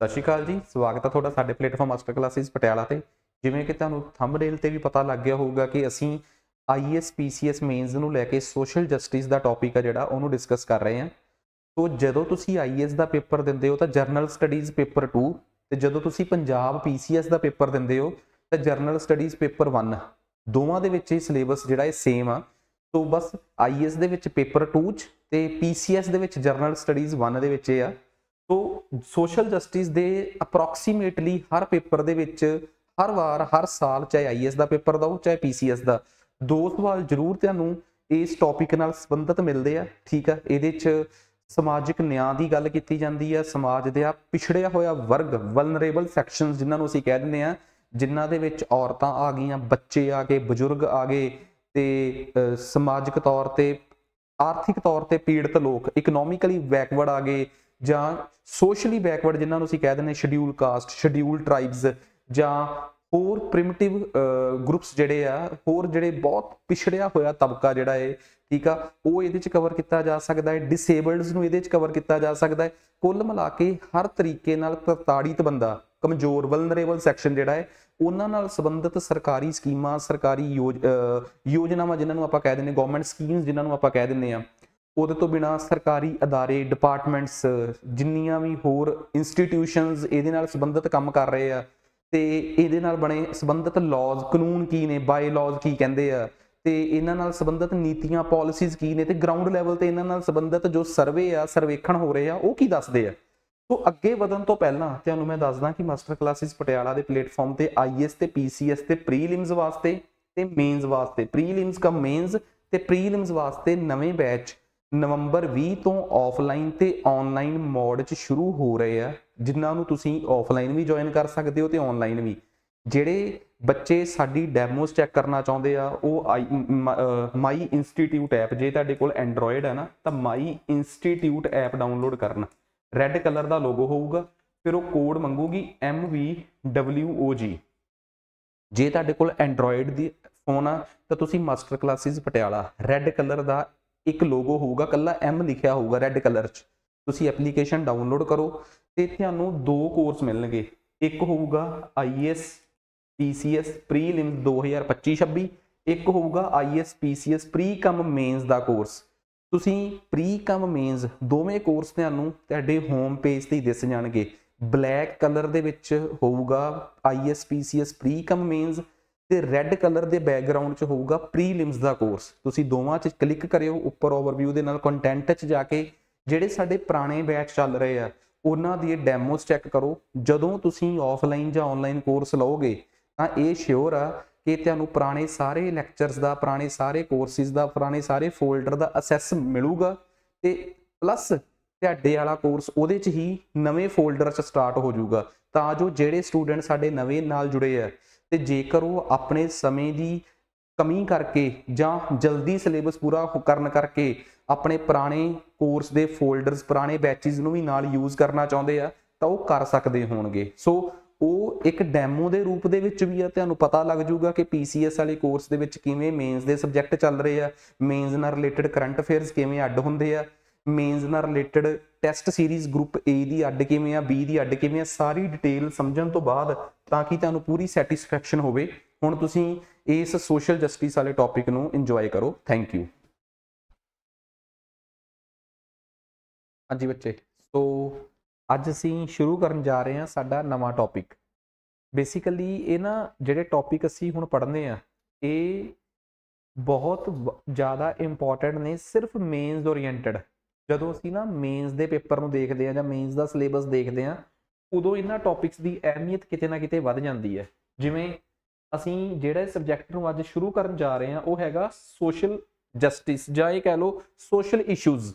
ਸਤਿ ਸ਼੍ਰੀ ਅਕਾਲ ਜੀ। ਸਵਾਗਤ ਹੈ ਤੁਹਾਡਾ ਸਾਡੇ ਪਲੇਟਫਾਰਮ ਮਾਸਟਰ ਕਲਾਸਿਸ ਪਟਿਆਲਾ ਤੇ। ਜਿਵੇਂ ਕਿ ਤੁਹਾਨੂੰ ਥੰਬਨੇਲ ਤੇ ਵੀ ਪਤਾ ਲੱਗ ਗਿਆ ਹੋਊਗਾ ਕਿ ਅਸੀਂ ਆਈਏਐਸ ਪੀਸੀਐਸ ਮੇਨਸ ਨੂੰ ਲੈ ਕੇ ਸੋਸ਼ਲ ਜਸਟਿਸ ਦਾ ਟੌਪਿਕ ਹੈ ਜਿਹੜਾ ਉਹਨੂੰ ਡਿਸਕਸ ਕਰ ਰਹੇ ਹਾਂ। ਸੋ ਜਦੋਂ ਤੁਸੀਂ ਆਈਏਐਸ ਦਾ ਪੇਪਰ ਦਿੰਦੇ ਹੋ ਤਾਂ ਜਰਨਲ ਸਟੱਡੀਜ਼ ਪੇਪਰ 2 ਤੇ ਜਦੋਂ ਤੁਸੀਂ ਪੰਜਾਬ ਪੀਸੀਐਸ ਦਾ ਪੇਪਰ ਦਿੰਦੇ ਹੋ ਤਾਂ ਜਰਨਲ ਸਟੱਡੀਜ਼ ਪੇਪਰ 1 ਦੋਵਾਂ ਦੇ ਵਿੱਚ ਹੀ ਸਿਲੇਬਸ ਜਿਹੜਾ ਇਹ ਸੇਮ ਆ। ਸੋ ਬਸ ਆਈਏਐਸ ਦੇ ਵਿੱਚ ਪੇਪਰ 2 ਚ ਤੇ ਪੀਸੀਐਸ ਦੇ ਵਿੱਚ ਜਰਨਲ ਸਟੱਡੀਜ਼ 1 ਦੇ ਵਿੱਚ ਇਹ ਆ। ਸੋ ਸੋਸ਼ਲ ਜਸਟਿਸ ਦੇ ਅਪਰੋਕਸੀਮੇਟਲੀ ਹਰ ਪੇਪਰ ਦੇ ਵਿੱਚ ਹਰ ਵਾਰ ਹਰ ਸਾਲ ਚਾਹੇ ਆਈਐਸ ਦਾ ਪੇਪਰ ਦਿਓ ਚਾਹੇ ਪੀਸੀਐਸ ਦਾ 2 ਸਵਾਲ ਜ਼ਰੂਰ ਤੁਹਾਨੂੰ ਇਸ ਟੌਪਿਕ ਨਾਲ ਸੰਬੰਧਿਤ ਮਿਲਦੇ ਆ। ਠੀਕ ਆ, ਇਹਦੇ 'ਚ ਸਮਾਜਿਕ ਨਿਆਂ ਦੀ ਗੱਲ ਕੀਤੀ ਜਾਂਦੀ ਹੈ। ਸਮਾਜ ਦਾ ਪਿਛੜਿਆ ਹੋਇਆ ਵਰਗ ਵਲਨਰੇਬਲ ਸੈਕਸ਼ਨਸ ਜਿਨ੍ਹਾਂ ਨੂੰ ਅਸੀਂ ਕਹਿ ਦਿੰਦੇ ਹਾਂ, ਜਿਨ੍ਹਾਂ ਦੇ ਵਿੱਚ ਔਰਤਾਂ ਆ ਗਈਆਂ, ਬੱਚੇ ਆ ਗਏ, ਬਜ਼ੁਰਗ ਆ ਗਏ ਤੇ ਸਮਾਜਿਕ ਤੌਰ ਤੇ ਆਰਥਿਕ ਤੌਰ ਤੇ ਪੀੜਤ ਲੋਕ ਇਕਨੋਮਿਕਲੀ ਬੈਕਵਰਡ ਆ ਗਏ ਜਾਂ ਸੋਸ਼ਲੀ ਬੈਕਵਰਡ ਜਿਨ੍ਹਾਂ ਨੂੰ ਅਸੀਂ ਕਹਿ ਦਿੰਦੇ ਸ਼ਡਿਊਲ ਕਾਸਟ, ਸ਼ਡਿਊਲ ਟਰਾਈਬਸ ਜਾਂ ਹੋਰ ਪ੍ਰਿਮਿਟਿਵ ਗਰੁੱਪਸ ਜਿਹੜੇ ਆ, ਹੋਰ ਜਿਹੜੇ ਬਹੁਤ ਪਿਛੜਿਆ ਹੋਇਆ ਤਬਕਾ ਜਿਹੜਾ ਹੈ, ਠੀਕ ਆ, ਉਹ ਇਹਦੇ 'ਚ ਕਵਰ ਕੀਤਾ ਜਾ ਸਕਦਾ ਹੈ। ਡਿਸੇਬਲਡਸ ਨੂੰ ਇਹਦੇ 'ਚ ਕਵਰ ਕੀਤਾ ਜਾ ਸਕਦਾ ਹੈ। ਕੁੱਲ ਮਿਲਾ ਕੇ ਹਰ ਤਰੀਕੇ ਨਾਲ ਪ੍ਰਤਾੜਿਤ ਬੰਦਾ, ਕਮਜ਼ੋਰ ਵਲਨਰੇਬਲ ਸੈਕਸ਼ਨ ਜਿਹੜਾ ਹੈ, ਉਹਨਾਂ ਨਾਲ ਸੰਬੰਧਿਤ ਸਰਕਾਰੀ ਸਕੀਮਾਂ, ਸਰਕਾਰੀ ਯੋਜਨਾਵਾਂ ਜਿਨ੍ਹਾਂ ਨੂੰ ਆਪਾਂ ਕਹਿ ਦਿੰਦੇ, ਗਵਰਨਮੈਂਟ ਸਕੀਮਸ ਜਿਨ੍ਹਾਂ ਨੂੰ ਆਪਾਂ ਕਹਿ ਦਿੰਦੇ ਹਾਂ, ਉਹਦੇ ਤੋਂ ਬਿਨਾਂ ਸਰਕਾਰੀ ਅਦਾਰੇ, ਡਿਪਾਰਟਮੈਂਟਸ, ਜਿੰਨੀਆਂ ਵੀ ਹੋਰ ਇੰਸਟੀਟਿਊਸ਼ਨਸ ਇਹਦੇ ਨਾਲ ਸੰਬੰਧਿਤ ਕੰਮ ਕਰ ਰਹੇ ਆ ਤੇ ਇਹਦੇ ਨਾਲ ਬਣੇ ਸੰਬੰਧਿਤ ਲਾਜ਼, ਕਾਨੂੰਨ ਕੀ ਨੇ, ਬਾਈ ਲਾਜ਼ ਕੀ ਕਹਿੰਦੇ ਆ, ਤੇ ਇਹਨਾਂ ਨਾਲ ਸੰਬੰਧਿਤ ਨੀਤੀਆਂ, ਪਾਲਿਸੀਜ਼ ਕੀ ਨੇ, ਤੇ ਗਰਾਊਂਡ ਲੈਵਲ ਤੇ ਇਹਨਾਂ ਨਾਲ ਸੰਬੰਧਿਤ ਜੋ ਸਰਵੇ ਆ, ਸਰਵੇਖਣ ਹੋ ਰਹੇ ਆ, ਉਹ ਕੀ ਦੱਸਦੇ ਆ। ਸੋ ਅੱਗੇ ਵਧਣ ਤੋਂ ਪਹਿਲਾਂ ਤੁਹਾਨੂੰ ਮੈਂ ਦੱਸਦਾ ਕਿ ਮਾਸਟਰ ਕਲਾਸਿਸ ਪਟਿਆਲਾ ਦੇ ਪਲੇਟਫਾਰਮ ਤੇ ਆਈਐਸ ਤੇ ਪੀਸੀਐਸ ਤੇ ਪ੍ਰੀਲਿਮਸ ਵਾਸਤੇ ਤੇ ਮੇਨਸ ਵਾਸਤੇ, ਪ੍ਰੀਲਿਮਸ ਕਮ ਮੇਨਸ ਤੇ ਪ੍ਰੀਲਿਮਸ ਵਾਸਤੇ ਨਵੇਂ ਬੈਚ ਨਵੰਬਰ 20 ਤੋਂ ਆਫਲਾਈਨ ਤੇ ਆਨਲਾਈਨ ਮੋਡ 'ਚ ਸ਼ੁਰੂ ਹੋ ਰਹੇ ਆ, ਜਿਨ੍ਹਾਂ ਨੂੰ ਤੁਸੀਂ ਆਫਲਾਈਨ ਵੀ ਜੁਆਇਨ ਕਰ ਸਕਦੇ ਹੋ ਤੇ ਆਨਲਾਈਨ ਵੀ। ਜਿਹੜੇ ਬੱਚੇ ਸਾਡੀ ਡੈਮੋਸ ਚੈੱਕ ਕਰਨਾ ਚਾਹੁੰਦੇ ਆ ਉਹ ਮਾਈ ਇੰਸਟੀਟਿਊਟ ਐਪ, ਜੇ ਤੁਹਾਡੇ ਕੋਲ ਐਂਡਰੋਇਡ ਹੈ ਨਾ ਤਾਂ ਮਾਈ ਇੰਸਟੀਟਿਊਟ ਐਪ ਡਾਊਨਲੋਡ ਕਰਨ। ਰੈੱਡ ਕਲਰ ਦਾ ਲੋਗੋ ਹੋਊਗਾ, ਫਿਰ ਉਹ ਕੋਡ ਮੰਗੂਗੀ MVWOG। ਜੇ ਤੁਹਾਡੇ ਕੋਲ ਐਂਡਰੋਇਡ ਦੀ ਫੋਨ ਆ ਤਾਂ ਤੁਸੀਂ master classes Patiala, red colour ਦਾ ਇੱਕ ਲੋਗੋ ਹੋਊਗਾ, ਕੱਲਾ M ਲਿਖਿਆ ਹੋਊਗਾ ਰੈੱਡ ਕਲਰ 'ਚ। ਤੁਸੀਂ ਐਪਲੀਕੇਸ਼ਨ ਡਾਊਨਲੋਡ ਕਰੋ ਤੇ ਤੁਹਾਨੂੰ 2 ਕੋਰਸ ਮਿਲਣਗੇ। ਇੱਕ ਹੋਊਗਾ IAS PCS ਪ੍ਰੀਲਿਮਸ 2025-26, ਇੱਕ ਹੋਊਗਾ IAS PCS ਪ੍ਰੀ ਕਮ ਮੇਨਸ ਦਾ ਕੋਰਸ। ਤੁਸੀਂ ਪ੍ਰੀ ਕਮ ਮੇਨਸ ਦੋਵੇਂ ਕੋਰਸ ਤੁਹਾਨੂੰ ਤੁਹਾਡੇ ਹੋਮ ਪੇਜ ਤੇ ਹੀ ਦਿਸ ਜਾਣਗੇ। ਬਲੈਕ ਕਲਰ ਦੇ ਵਿੱਚ ਹੋਊਗਾ IAS PCS ਪ੍ਰੀ ਕਮ ਮੇਨਸ ਤੇ ਰੈੱਡ ਕਲਰ ਦੇ ਬੈਕਗਰਾਊਂਡ 'ਚ ਹੋਊਗਾ ਪ੍ਰੀਲਿਮਸ ਦਾ ਕੋਰਸ। ਤੁਸੀਂ ਦੋਵਾਂ 'ਚ ਕਲਿੱਕ ਕਰਿਓ, ਉੱਪਰ ਓਵਰਵਿਊ ਦੇ ਨਾਲ ਕੰਟੈਂਟ 'ਚ ਜਾ ਕੇ ਜਿਹੜੇ ਸਾਡੇ ਪੁਰਾਣੇ ਬੈਚ ਚੱਲ ਰਹੇ ਆ ਉਹਨਾਂ ਦੀ ਡੈਮੋਸ ਚੈੱਕ ਕਰੋ। ਜਦੋਂ ਤੁਸੀਂ ਆਫਲਾਈਨ ਜਾਂ ਆਨਲਾਈਨ ਕੋਰਸ ਲਓਗੇ ਤਾਂ ਇਹ ਸ਼ਿਓਰ ਆ ਕਿ ਤੁਹਾਨੂੰ ਪੁਰਾਣੇ ਸਾਰੇ ਲੈਕਚਰਸ ਦਾ, ਪੁਰਾਣੇ ਸਾਰੇ ਕੋਰਸਿਸ ਦਾ, ਪੁਰਾਣੇ ਸਾਰੇ ਫੋਲਡਰ ਦਾ ਅਸੈਸ ਮਿਲੂਗਾ ਤੇ ਪਲੱਸ ਤੁਹਾਡੇ ਵਾਲਾ ਕੋਰਸ ਉਹਦੇ 'ਚ ਹੀ ਨਵੇਂ ਫੋਲਡਰ 'ਚ ਸਟਾਰਟ ਹੋ ਜਾਊਗਾ, ਤਾਂ ਜੋ ਜਿਹੜੇ ਸਟੂਡੈਂਟ ਸਾਡੇ ਨਵੇਂ ਨਾਲ ਜੁੜੇ ਆ ਤੇ ਜੇਕਰ ਉਹ ਆਪਣੇ ਸਮੇਂ ਦੀ ਕਮੀ ਕਰਕੇ ਜਾਂ ਜਲਦੀ ਸਿਲੇਬਸ ਪੂਰਾ ਕਰਨ ਕਰਕੇ ਆਪਣੇ ਪੁਰਾਣੇ ਕੋਰਸ ਦੇ ਫੋਲਡਰਸ, ਪੁਰਾਣੇ ਬੈਚਿਸ ਨੂੰ ਵੀ ਨਾਲ ਯੂਜ਼ ਕਰਨਾ ਚਾਹੁੰਦੇ ਆ ਤਾਂ ਉਹ ਕਰ ਸਕਦੇ ਹੋਣਗੇ। ਸੋ ਉਹ ਇੱਕ ਡੈਮੋ ਦੇ ਰੂਪ ਦੇ ਵਿੱਚ ਵੀ ਆ, ਤੁਹਾਨੂੰ ਪਤਾ ਲੱਗ ਜਾਊਗਾ ਕਿ PCS ਵਾਲੇ ਕੋਰਸ ਦੇ ਵਿੱਚ ਕਿਵੇਂ ਮੇਨਸ ਦੇ ਸਬਜੈਕਟ ਚੱਲ ਰਹੇ ਆ, ਮੇਨਸ ਨਾਲ ਰਿਲੇਟਡ ਕਰੰਟ ਅਫੇਅਰਸ ਕਿਵੇਂ ਅੱਡ ਹੁੰਦੇ ਆ, ਮੇਨਸ ਨਾਲ related test series group A ਦੀ ਅੱਡ ਕਿਵੇਂ ਆ, B ਦੀ ਅੱਡ ਕਿਵੇਂ ਆ, ਸਾਰੀ ਡਿਟੇਲ ਸਮਝਣ ਤੋਂ ਬਾਅਦ ਤਾਂ ਕਿ ਤੁਹਾਨੂੰ ਪੂਰੀ ਸੈਟਿਸਫੈਕਸ਼ਨ ਹੋਵੇ। ਹੁਣ ਤੁਸੀਂ ਇਸ ਸੋਸ਼ਲ ਜਸਟਿਸ ਵਾਲੇ ਟੌਪਿਕ ਨੂੰ ਇੰਜੋਏ ਕਰੋ। Thank you. ਹਾਂਜੀ ਬੱਚੇ, ਸੋ ਅੱਜ ਅਸੀਂ ਸ਼ੁਰੂ ਕਰਨ ਜਾ ਰਹੇ ਹਾਂ ਸਾਡਾ ਨਵਾਂ ਟੌਪਿਕ। ਬੇਸਿਕਲੀ ਇਹ ਨਾ ਜਿਹੜੇ ਟੌਪਿਕ ਅਸੀਂ ਹੁਣ ਪੜ੍ਹਨੇ ਆ ਇਹ ਬਹੁਤ ਜ਼ਿਆਦਾ ਇੰਪੋਰਟੈਂਟ ਨੇ, ਸਿਰਫ ਮੇਨਸ ਓਰੀਐਂਟਡ। ਜਦੋਂ ਅਸੀਂ ਨਾ ਮੇਨਸ ਦੇ ਪੇਪਰ ਨੂੰ ਦੇਖਦੇ ਹਾਂ ਜਾਂ ਮੇਨਸ ਦਾ ਸਿਲੇਬਸ ਦੇਖਦੇ ਹਾਂ ਉਦੋਂ ਇਹਨਾਂ ਟੌਪਿਕਸ ਦੀ ਅਹਿਮੀਅਤ ਕਿਤੇ ਨਾ ਕਿਤੇ ਵੱਧ ਜਾਂਦੀ ਹੈ। ਜਿਵੇਂ ਅਸੀਂ ਜਿਹੜਾ ਸਬਜੈਕਟ ਨੂੰ ਅੱਜ ਸ਼ੁਰੂ ਕਰਨ ਜਾ ਰਹੇ ਹਾਂ ਉਹ ਹੈਗਾ ਸੋਸ਼ਲ ਜਸਟਿਸ, ਜਾਂ ਇਹ ਕਹਿ ਲਓ ਸੋਸ਼ਲ ਇਸ਼ੂਜ਼।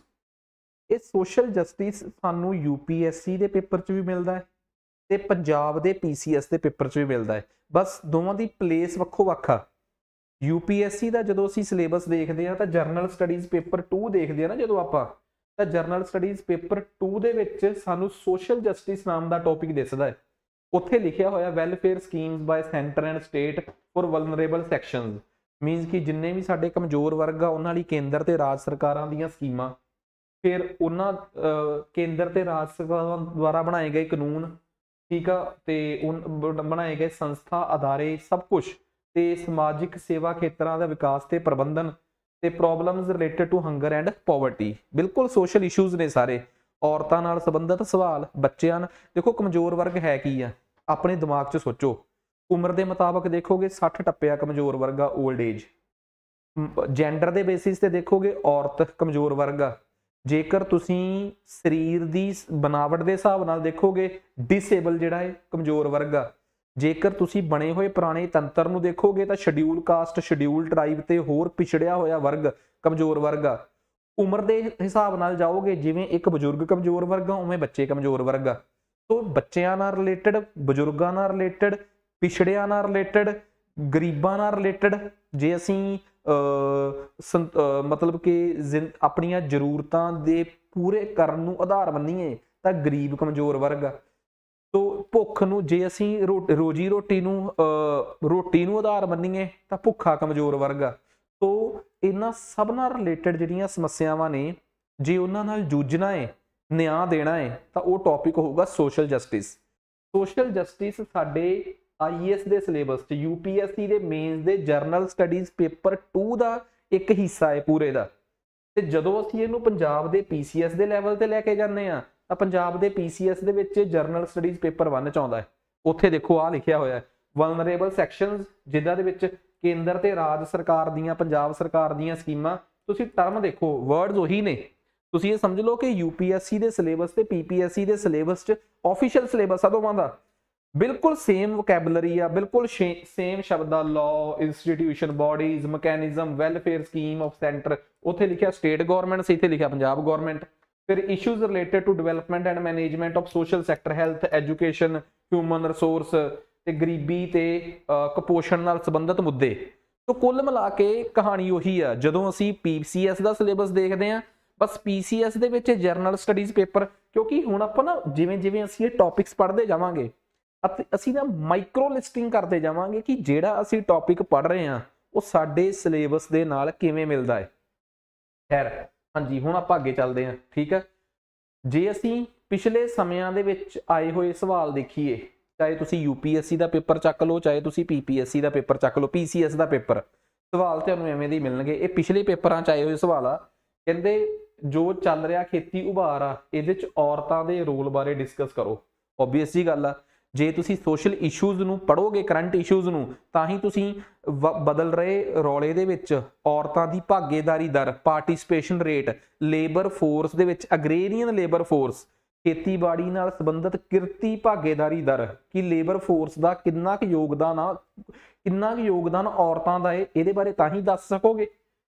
ਇਹ ਸੋਸ਼ਲ ਜਸਟਿਸ ਸਾਨੂੰ UPSC ਦੇ ਪੇਪਰ 'ਚ ਵੀ ਮਿਲਦਾ ਹੈ ਤੇ ਪੰਜਾਬ ਦੇ PCS ਦੇ ਪੇਪਰ 'ਚ ਵੀ ਮਿਲਦਾ ਹੈ, ਬਸ ਦੋਵਾਂ ਦੀ ਪਲੇਸ ਵੱਖੋ ਵੱਖ ਆ। UPSC ਦਾ ਜਦੋਂ ਅਸੀਂ ਸਿਲੇਬਸ ਦੇਖਦੇ ਹਾਂ ਤਾਂ ਜਰਨਲ ਸਟੱਡੀਜ਼ ਪੇਪਰ 2 ਦੇਖਦੇ ਹਾਂ ਨਾ ਜਦੋਂ ਆਪਾਂ, ਤਾਂ ਜਰਨਲ ਸਟੱਡੀਜ਼ ਪੇਪਰ 2 ਦੇ ਵਿੱਚ ਸਾਨੂੰ ਸੋਸ਼ਲ ਜਸਟਿਸ ਨਾਮ ਦਾ ਟੌਪਿਕ ਦਿਸਦਾ ਹੈ। ਉੱਥੇ ਲਿਖਿਆ ਹੋਇਆ welfare schemes by centre and state for vulnerable sections, means ਕਿ ਜਿੰਨੇ ਵੀ ਸਾਡੇ ਕਮਜ਼ੋਰ ਵਰਗ ਆ ਉਹਨਾਂ ਲਈ ਕੇਂਦਰ ਤੇ ਰਾਜ ਸਰਕਾਰਾਂ ਦੀਆਂ ਸਕੀਮਾਂ, ਫਿਰ ਉਹਨਾਂ ਕੇਂਦਰ ਤੇ ਰਾਜ ਸਰਕਾਰਾਂ ਦੁਆਰਾ ਬਣਾਏ ਗਏ ਕਾਨੂੰਨ, ठीक है, तो बनाए गए संस्था अदारे सब कुछ, ਤੇ ਸਮਾਜਿਕ ਸੇਵਾ ਖੇਤਰਾਂ ਦਾ ਵਿਕਾਸ ਤੇ ਪ੍ਰਬੰਧਨ ਤੇ problems related to hunger and poverty. ਬਿਲਕੁਲ ਸੋਸ਼ਲ ਇਸ਼ੂਜ਼ ਨੇ ਸਾਰੇ, ਔਰਤਾਂ ਨਾਲ ਸੰਬੰਧਿਤ ਸਵਾਲ, ਬੱਚਿਆਂ ਨਾਲ। ਦੇਖੋ ਕਮਜ਼ੋਰ ਵਰਗ ਹੈ ਕੀ ਆ, ਆਪਣੇ ਦਿਮਾਗ 'ਚ ਸੋਚੋ। ਉਮਰ ਦੇ ਮੁਤਾਬਕ ਦੇਖੋਗੇ 60 ਟੱਪਿਆ ਕਮਜ਼ੋਰ ਵਰਗ ਆ, 올ਡ ਏਜ। ਜੈਂਡਰ ਦੇ ਬੇਸਿਸ ਤੇ ਦੇਖੋਗੇ ਔਰਤ ਕਮਜ਼ੋਰ ਵਰਗ ਆ। ਜੇਕਰ ਤੁਸੀਂ ਸਰੀਰ ਦੀ ਬਣਾਵਟ ਦੇ ਹਿਸਾਬ ਨਾਲ ਦੇਖੋਗੇ ਡਿਸੇਬਲ ਜਿਹੜਾ ਹੈ ਕਮਜ਼ੋਰ ਵਰਗ ਆ। ਜੇਕਰ ਤੁਸੀਂ ਬਣੇ ਹੋਏ ਪੁਰਾਣੇ ਤੰਤਰ ਨੂੰ ਦੇਖੋਗੇ ਤਾਂ ਸ਼ਡਿਊਲ ਕਾਸਟ, ਸ਼ਡਿਊਲ ਟਰਾਈਬ ਤੇ ਹੋਰ ਪਿਛੜਿਆ ਹੋਇਆ ਵਰਗ ਕਮਜ਼ੋਰ ਵਰਗ ਆ। ਉਮਰ ਦੇ ਹਿਸਾਬ ਨਾਲ ਜਾਓਗੇ, ਜਿਵੇਂ ਇੱਕ ਬਜ਼ੁਰਗ ਕਮਜ਼ੋਰ ਵਰਗ ਆ ਉਵੇਂ ਬੱਚੇ ਕਮਜ਼ੋਰ ਵਰਗ ਆ। ਸੋ ਬੱਚਿਆਂ ਨਾਲ ਰਿਲੇਟਡ, ਬਜ਼ੁਰਗਾਂ ਨਾਲ ਰਿਲੇਟਡ, ਪਿਛੜਿਆਂ ਨਾਲ ਰਿਲੇਟਡ, ਗਰੀਬਾਂ ਨਾਲ ਰਿਲੇਟਡ, ਜੇ ਅਸੀਂ ਮਤਲਬ ਕਿ ਆਪਣੀਆਂ ਜ਼ਰੂਰਤਾਂ ਦੇ ਪੂਰੇ ਕਰਨ ਨੂੰ ਆਧਾਰ ਮੰਨੀਏ ਤਾਂ ਗਰੀਬ ਕਮਜ਼ੋਰ ਵਰਗ ਆ। ਤੋ ਭੁੱਖ ਨੂੰ ਜੇ ਅਸੀਂ ਰੋਜੀ ਰੋਟੀ ਨੂੰ ਆਧਾਰ ਮੰਨੀਏ ਤਾਂ ਭੁੱਖਾ ਕਮਜ਼ੋਰ ਵਰਗ ਆ। ਤੋ ਇਹਨਾਂ ਸਭ ਨਾਲ ਰਿਲੇਟਡ ਜਿਹੜੀਆਂ ਸਮੱਸਿਆਵਾਂ ਨੇ, ਜੇ ਉਹਨਾਂ ਨਾਲ ਜੂਝਣਾ ਹੈ, ਨਿਆਂ ਦੇਣਾ ਹੈ, ਤਾਂ ਉਹ ਟੌਪਿਕ ਹੋਊਗਾ ਸੋਸ਼ਲ ਜਸਟਿਸ। ਸੋਸ਼ਲ ਜਸਟਿਸ ਸਾਡੇ IAS ਦੇ ਸਿਲੇਬਸ 'ਚ, UPSC ਦੇ ਮੇਨਸ ਦੇ ਜਰਨਲ ਸਟੱਡੀਜ਼ ਪੇਪਰ 2 ਦਾ ਇੱਕ ਹਿੱਸਾ ਹੈ ਪੂਰੇ ਦਾ। ਤੇ ਜਦੋਂ ਅਸੀਂ ਇਹਨੂੰ ਪੰਜਾਬ ਦੇ PCS ਦੇ ਲੈਵਲ ਤੇ ਲੈ ਕੇ ਜਾਂਦੇ ਹਾਂ ਤਾਂ ਪੰਜਾਬ ਦੇ PCS ਦੇ ਵਿੱਚ ਜਰਨਲ ਸਟੱਡੀਜ਼ ਪੇਪਰ 1 ਚ ਆਉਂਦਾ ਹੈ। ਉੱਥੇ ਦੇਖੋ ਆਹ ਲਿਖਿਆ ਹੋਇਆ ਵਲਨਰੇਬਲ ਸੈਕਸ਼ਨਸ, ਜਿਨ੍ਹਾਂ ਦੇ ਵਿੱਚ ਕੇਂਦਰ ਤੇ ਰਾਜ ਸਰਕਾਰ ਦੀਆਂ, ਪੰਜਾਬ ਸਰਕਾਰ ਦੀਆਂ ਸਕੀਮਾਂ। ਤੁਸੀਂ ਟਰਮ ਦੇਖੋ, ਵਰਡਸ ਉਹੀ ਨੇ। ਤੁਸੀਂ ਇਹ ਸਮਝ ਲਓ ਕਿ UPSC ਦੇ ਸਿਲੇਬਸ ਤੇ PPSC ਦੇ ਸਿਲੇਬਸ 'ਚ ਆਫੀਸ਼ੀਅਲ ਸਿਲੇਬਸ ਆ ਦੋਵਾਂ ਦਾ, ਬਿਲਕੁਲ ਸੇਮ ਵੋਕੈਬਲਰੀ ਆ, ਬਿਲਕੁਲ ਸੇਮ ਸ਼ਬਦ ਆ। Law, institution, bodies, mechanism, welfare scheme of centre, ਉੱਥੇ ਲਿਖਿਆ ਸਟੇਟ ਗਵਰਨਮੈਂਟ, ਇੱਥੇ ਲਿਖਿਆ ਪੰਜਾਬ ਗਵਰਨਮੈਂਟ। ਫਿਰ issues related to development and management of social sector, health, education, human resource ਤੇ ਗਰੀਬੀ ਤੇ ਕੁਪੋਸ਼ਣ ਨਾਲ ਸੰਬੰਧਿਤ ਮੁੱਦੇ। ਤੋ ਕੁੱਲ ਮਿਲਾ ਕੇ ਕਹਾਣੀ ਉਹੀ ਆ। ਜਦੋਂ ਅਸੀਂ PCS ਦਾ ਸਿਲੇਬਸ ਦੇਖਦੇ ਹਾਂ, ਬਸ PCS ਦੇ ਵਿੱਚ ਜਰਨਲ ਸਟੱਡੀਜ਼ ਪੇਪਰ, ਕਿਉਂਕਿ ਹੁਣ ਆਪਾਂ ਨਾ ਜਿਵੇਂ ਜਿਵੇਂ ਅਸੀਂ ਇਹ ਟੌਪਿਕਸ ਪੜ੍ਹਦੇ ਜਾਵਾਂਗੇ ਅਤੇ ਅਸੀਂ ਨਾ ਮਾਈਕਰੋ ਲਿਸਟਿੰਗ ਕਰਦੇ ਜਾਵਾਂਗੇ ਕਿ ਜਿਹੜਾ ਅਸੀਂ ਟੌਪਿਕ ਪੜ੍ਹ ਰਹੇ ਹਾਂ ਉਹ ਸਾਡੇ ਸਿਲੇਬਸ ਦੇ ਨਾਲ ਕਿਵੇਂ ਮਿਲਦਾ ਹੈ। ਖੈਰ ਹਾਂਜੀ, ਹੁਣ ਆਪਾਂ ਅੱਗੇ ਚੱਲਦੇ ਹਾਂ। ਠੀਕ ਹੈ, ਜੇ ਅਸੀਂ ਪਿਛਲੇ ਸਮਿਆਂ ਦੇ ਵਿੱਚ ਆਏ ਹੋਏ ਸਵਾਲ ਦੇਖੀਏ, ਚਾਹੇ ਤੁਸੀਂ UPSC ਦਾ ਪੇਪਰ ਚੱਕ ਲਓ, ਚਾਹੇ ਤੁਸੀਂ PPSC ਦਾ ਪੇਪਰ ਚੱਕ ਲਓ, PCS ਦਾ ਪੇਪਰ, ਸਵਾਲ ਤੁਹਾਨੂੰ ਐਵੇਂ ਦੇ ਮਿਲਣਗੇ। ਇਹ ਪਿਛਲੇ ਪੇਪਰਾਂ 'ਚ ਆਏ ਹੋਏ ਸਵਾਲ ਆ। ਕਹਿੰਦੇ ਜੋ ਚੱਲ ਰਿਹਾ ਖੇਤੀ ਉਭਾਰ ਆ, ਇਹਦੇ 'ਚ ਔਰਤਾਂ ਦੇ ਰੋਲ ਬਾਰੇ ਡਿਸਕਸ ਕਰੋ। ਓਬਵੀਅਸ ਜੀ ਗੱਲ ਆ, ਜੇ ਤੁਸੀਂ ਸੋਸ਼ਲ ਇਸ਼ੂਜ਼ ਨੂੰ ਪੜ੍ਹੋਗੇ, ਕਰੰਟ ਇਸ਼ੂਜ਼ ਨੂੰ, ਤਾਂ ਹੀ ਤੁਸੀਂ ਬਦਲ ਰਹੇ ਰੌਲੇ ਦੇ ਵਿੱਚ ਔਰਤਾਂ ਦੀ ਭਾਗੀਦਾਰੀ ਦਰ, ਪਾਰਟਿਸਿਪੇਸ਼ਨ ਰੇਟ, ਲੇਬਰ ਫੋਰਸ ਦੇ ਵਿੱਚ, ਅਗਰੇਰੀਅਨ ਲੇਬਰ ਫੋਰਸ, ਖੇਤੀਬਾੜੀ ਨਾਲ ਸੰਬੰਧਿਤ ਕਿਰਤੀ ਭਾਗੀਦਾਰੀ ਦਰ, ਕਿ ਲੇਬਰ ਫੋਰਸ ਦਾ ਕਿੰਨਾ ਕੁ ਯੋਗਦਾਨ ਆ, ਕਿੰਨਾ ਕੁ ਯੋਗਦਾਨ ਔਰਤਾਂ ਦਾ ਹੈ, ਇਹਦੇ ਬਾਰੇ ਤਾਂ ਹੀ ਦੱਸ ਸਕੋਗੇ।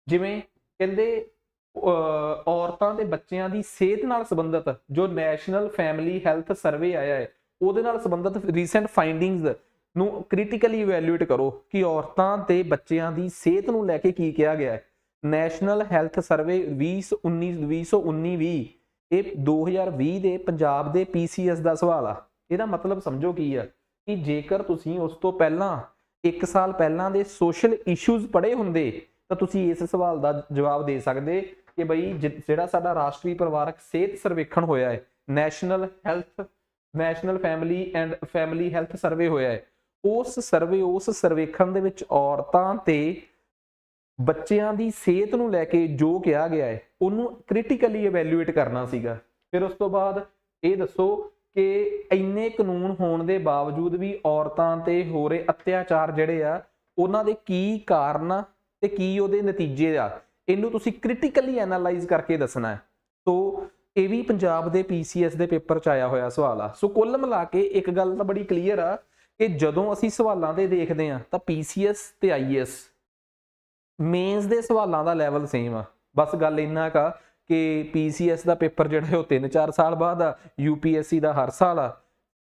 ਜਿਵੇਂ ਕਹਿੰਦੇ ਔਰਤਾਂ ਤੇ ਬੱਚਿਆਂ ਦੀ ਸਿਹਤ ਨਾਲ ਸੰਬੰਧਿਤ ਜੋ ਨੈਸ਼ਨਲ ਫੈਮਿਲੀ ਹੈਲਥ ਸਰਵੇ ਆਇਆ ਹੈ, ਉਹਦੇ ਨਾਲ ਸੰਬੰਧਿਤ ਰੀਸੈਂਟ ਫਾਈਂਡਿੰਗਸ ਨੂੰ ਕ੍ਰਿਟੀਕਲੀ ਇਵੈਲੂਏਟ ਕਰੋ ਕਿ ਔਰਤਾਂ ਤੇ ਬੱਚਿਆਂ ਦੀ ਸਿਹਤ ਨੂੰ ਲੈ ਕੇ ਕੀ ਕਿਹਾ ਗਿਆ ਹੈ। ਨੈਸ਼ਨਲ ਹੈਲਥ ਸਰਵੇ 2019-20 ਇਹ 2020 ਦੇ ਪੰਜਾਬ ਦੇ PCS ਦਾ ਸਵਾਲ ਆ। ਇਹਦਾ ਮਤਲਬ ਸਮਝੋ ਕੀ ਆ ਕਿ ਜੇਕਰ ਤੁਸੀਂ ਉਸ ਤੋਂ ਪਹਿਲਾਂ 1 ਸਾਲ ਪਹਿਲਾਂ ਦੇ ਸੋਸ਼ਲ ਇਸ਼ੂਜ਼ ਪੜ੍ਹੇ ਹੁੰਦੇ ਤਾਂ ਤੁਸੀਂ ਇਸ ਸਵਾਲ ਦਾ ਜਵਾਬ ਦੇ ਸਕਦੇ ਕਿ ਬਈ ਜਿਹੜਾ ਸਾਡਾ ਰਾਸ਼ਟਰੀ ਪਰਿਵਾਰਕ ਸਿਹਤ ਸਰਵੇਖਣ ਹੋਇਆ ਹੈ, ਨੈਸ਼ਨਲ ਫੈਮਿਲੀ ਹੈਲਥ ਸਰਵੇ ਹੋਇਆ ਹੈ, ਉਸ ਸਰਵੇਖਣ ਦੇ ਵਿੱਚ ਔਰਤਾਂ ਤੇ ਬੱਚਿਆਂ ਦੀ ਸਿਹਤ ਨੂੰ ਲੈ ਕੇ ਜੋ ਕਿਹਾ ਗਿਆ ਹੈ ਉਹਨੂੰ ਕ੍ਰਿਟੀਕਲੀ ਇਵੈਲੂਏਟ ਕਰਨਾ ਸੀਗਾ। ਫਿਰ ਉਸ ਤੋਂ ਬਾਅਦ ਇਹ ਦੱਸੋ ਕਿ ਇੰਨੇ ਕਾਨੂੰਨ ਹੋਣ ਦੇ ਬਾਵਜੂਦ ਵੀ ਔਰਤਾਂ ਤੇ ਹੋ ਰਹੇ ਅਤਿਆਚਾਰ ਜਿਹੜੇ ਆ ਉਹਨਾਂ ਦੇ ਕੀ ਕਾਰਨ ਆ ਤੇ ਕੀ ਉਹਦੇ ਨਤੀਜੇ ਆ, ਇਹਨੂੰ ਤੁਸੀਂ ਕ੍ਰਿਟੀਕਲੀ ਐਨਾਲਾਈਜ਼ ਕਰਕੇ ਦੱਸਣਾ ਹੈ। ਸੋ ਇਹ ਵੀ ਪੰਜਾਬ ਦੇ PCS ਦੇ ਪੇਪਰ 'ਚ ਆਇਆ ਹੋਇਆ ਸਵਾਲ ਆ। ਸੋ ਕੁੱਲ ਮਿਲਾ ਕੇ ਇੱਕ ਗੱਲ ਤਾਂ ਬੜੀ ਕਲੀਅਰ ਆ ਕਿ ਜਦੋਂ ਅਸੀਂ ਸਵਾਲਾਂ ਤੇ ਦੇਖਦੇ ਹਾਂ ਤਾਂ PCS ਤੇ IAS ਮੇਨਸ ਦੇ ਸਵਾਲਾਂ ਦਾ ਲੈਵਲ ਸੇਮ ਆ। ਬਸ ਗੱਲ ਇੰਨਾ ਕਾ ਕਿ PCS ਦਾ ਪੇਪਰ ਜਿਹੜਾ ਉਹ 3-4 ਸਾਲ ਬਾਅਦ ਆ, UPSC ਦਾ ਹਰ ਸਾਲ ਆ।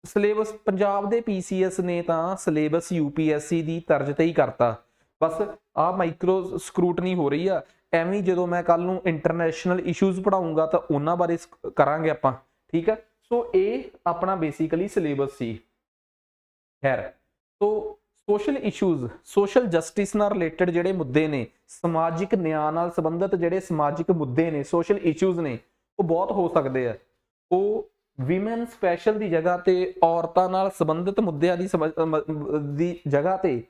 ਸਿਲੇਬਸ ਪੰਜਾਬ ਦੇ PCS ਨੇ ਤਾਂ ਸਿਲੇਬਸ UPSC ਦੀ ਤਰਜ਼ ਤੇ ਹੀ ਕਰਤਾ। ਬਸ ਆਹ ਮਾਈਕਰੋ ਸਕਰੂਟਨੀ ਹੋ ਰਹੀ ਆ। ਐਵੇਂ ਜਦੋਂ ਮੈਂ ਕੱਲ ਨੂੰ ਇੰਟਰਨੈਸ਼ਨਲ ਇਸ਼ੂਜ਼ ਪੜ੍ਹਾਊਂਗਾ ਤਾਂ ਉਹਨਾਂ ਬਾਰੇ ਕਰਾਂਗੇ ਆਪਾਂ। ਠੀਕ ਆ, ਸੋ ਇਹ ਆਪਣਾ ਬੇਸਿਕਲੀ ਸਿਲੇਬਸ ਸੀ। ਖੈਰ, ਸੋ ਸੋਸ਼ਲ ਇਸ਼ੂਜ਼, ਸੋਸ਼ਲ ਜਸਟਿਸ ਨਾਲ ਰਿਲੇਟਡ ਜਿਹੜੇ ਮੁੱਦੇ ਨੇ, ਸਮਾਜਿਕ ਨਿਆਂ ਨਾਲ ਸੰਬੰਧਿਤ ਜਿਹੜੇ ਸਮਾਜਿਕ ਮੁੱਦੇ ਨੇ, ਸੋਸ਼ਲ ਇਸ਼ੂਜ਼ ਨੇ, ਉਹ ਬਹੁਤ ਹੋ ਸਕਦੇ ਆ। ਉਹ ਵਿਮਨ ਸਪੈਸ਼ਲ ਦੀ ਜਗ੍ਹਾ ਤੇ ਔਰਤਾਂ ਨਾਲ ਸੰਬੰਧਿਤ ਮੁੱਦਿਆਂ ਦੀ ਜਗ੍ਹਾ ਤੇ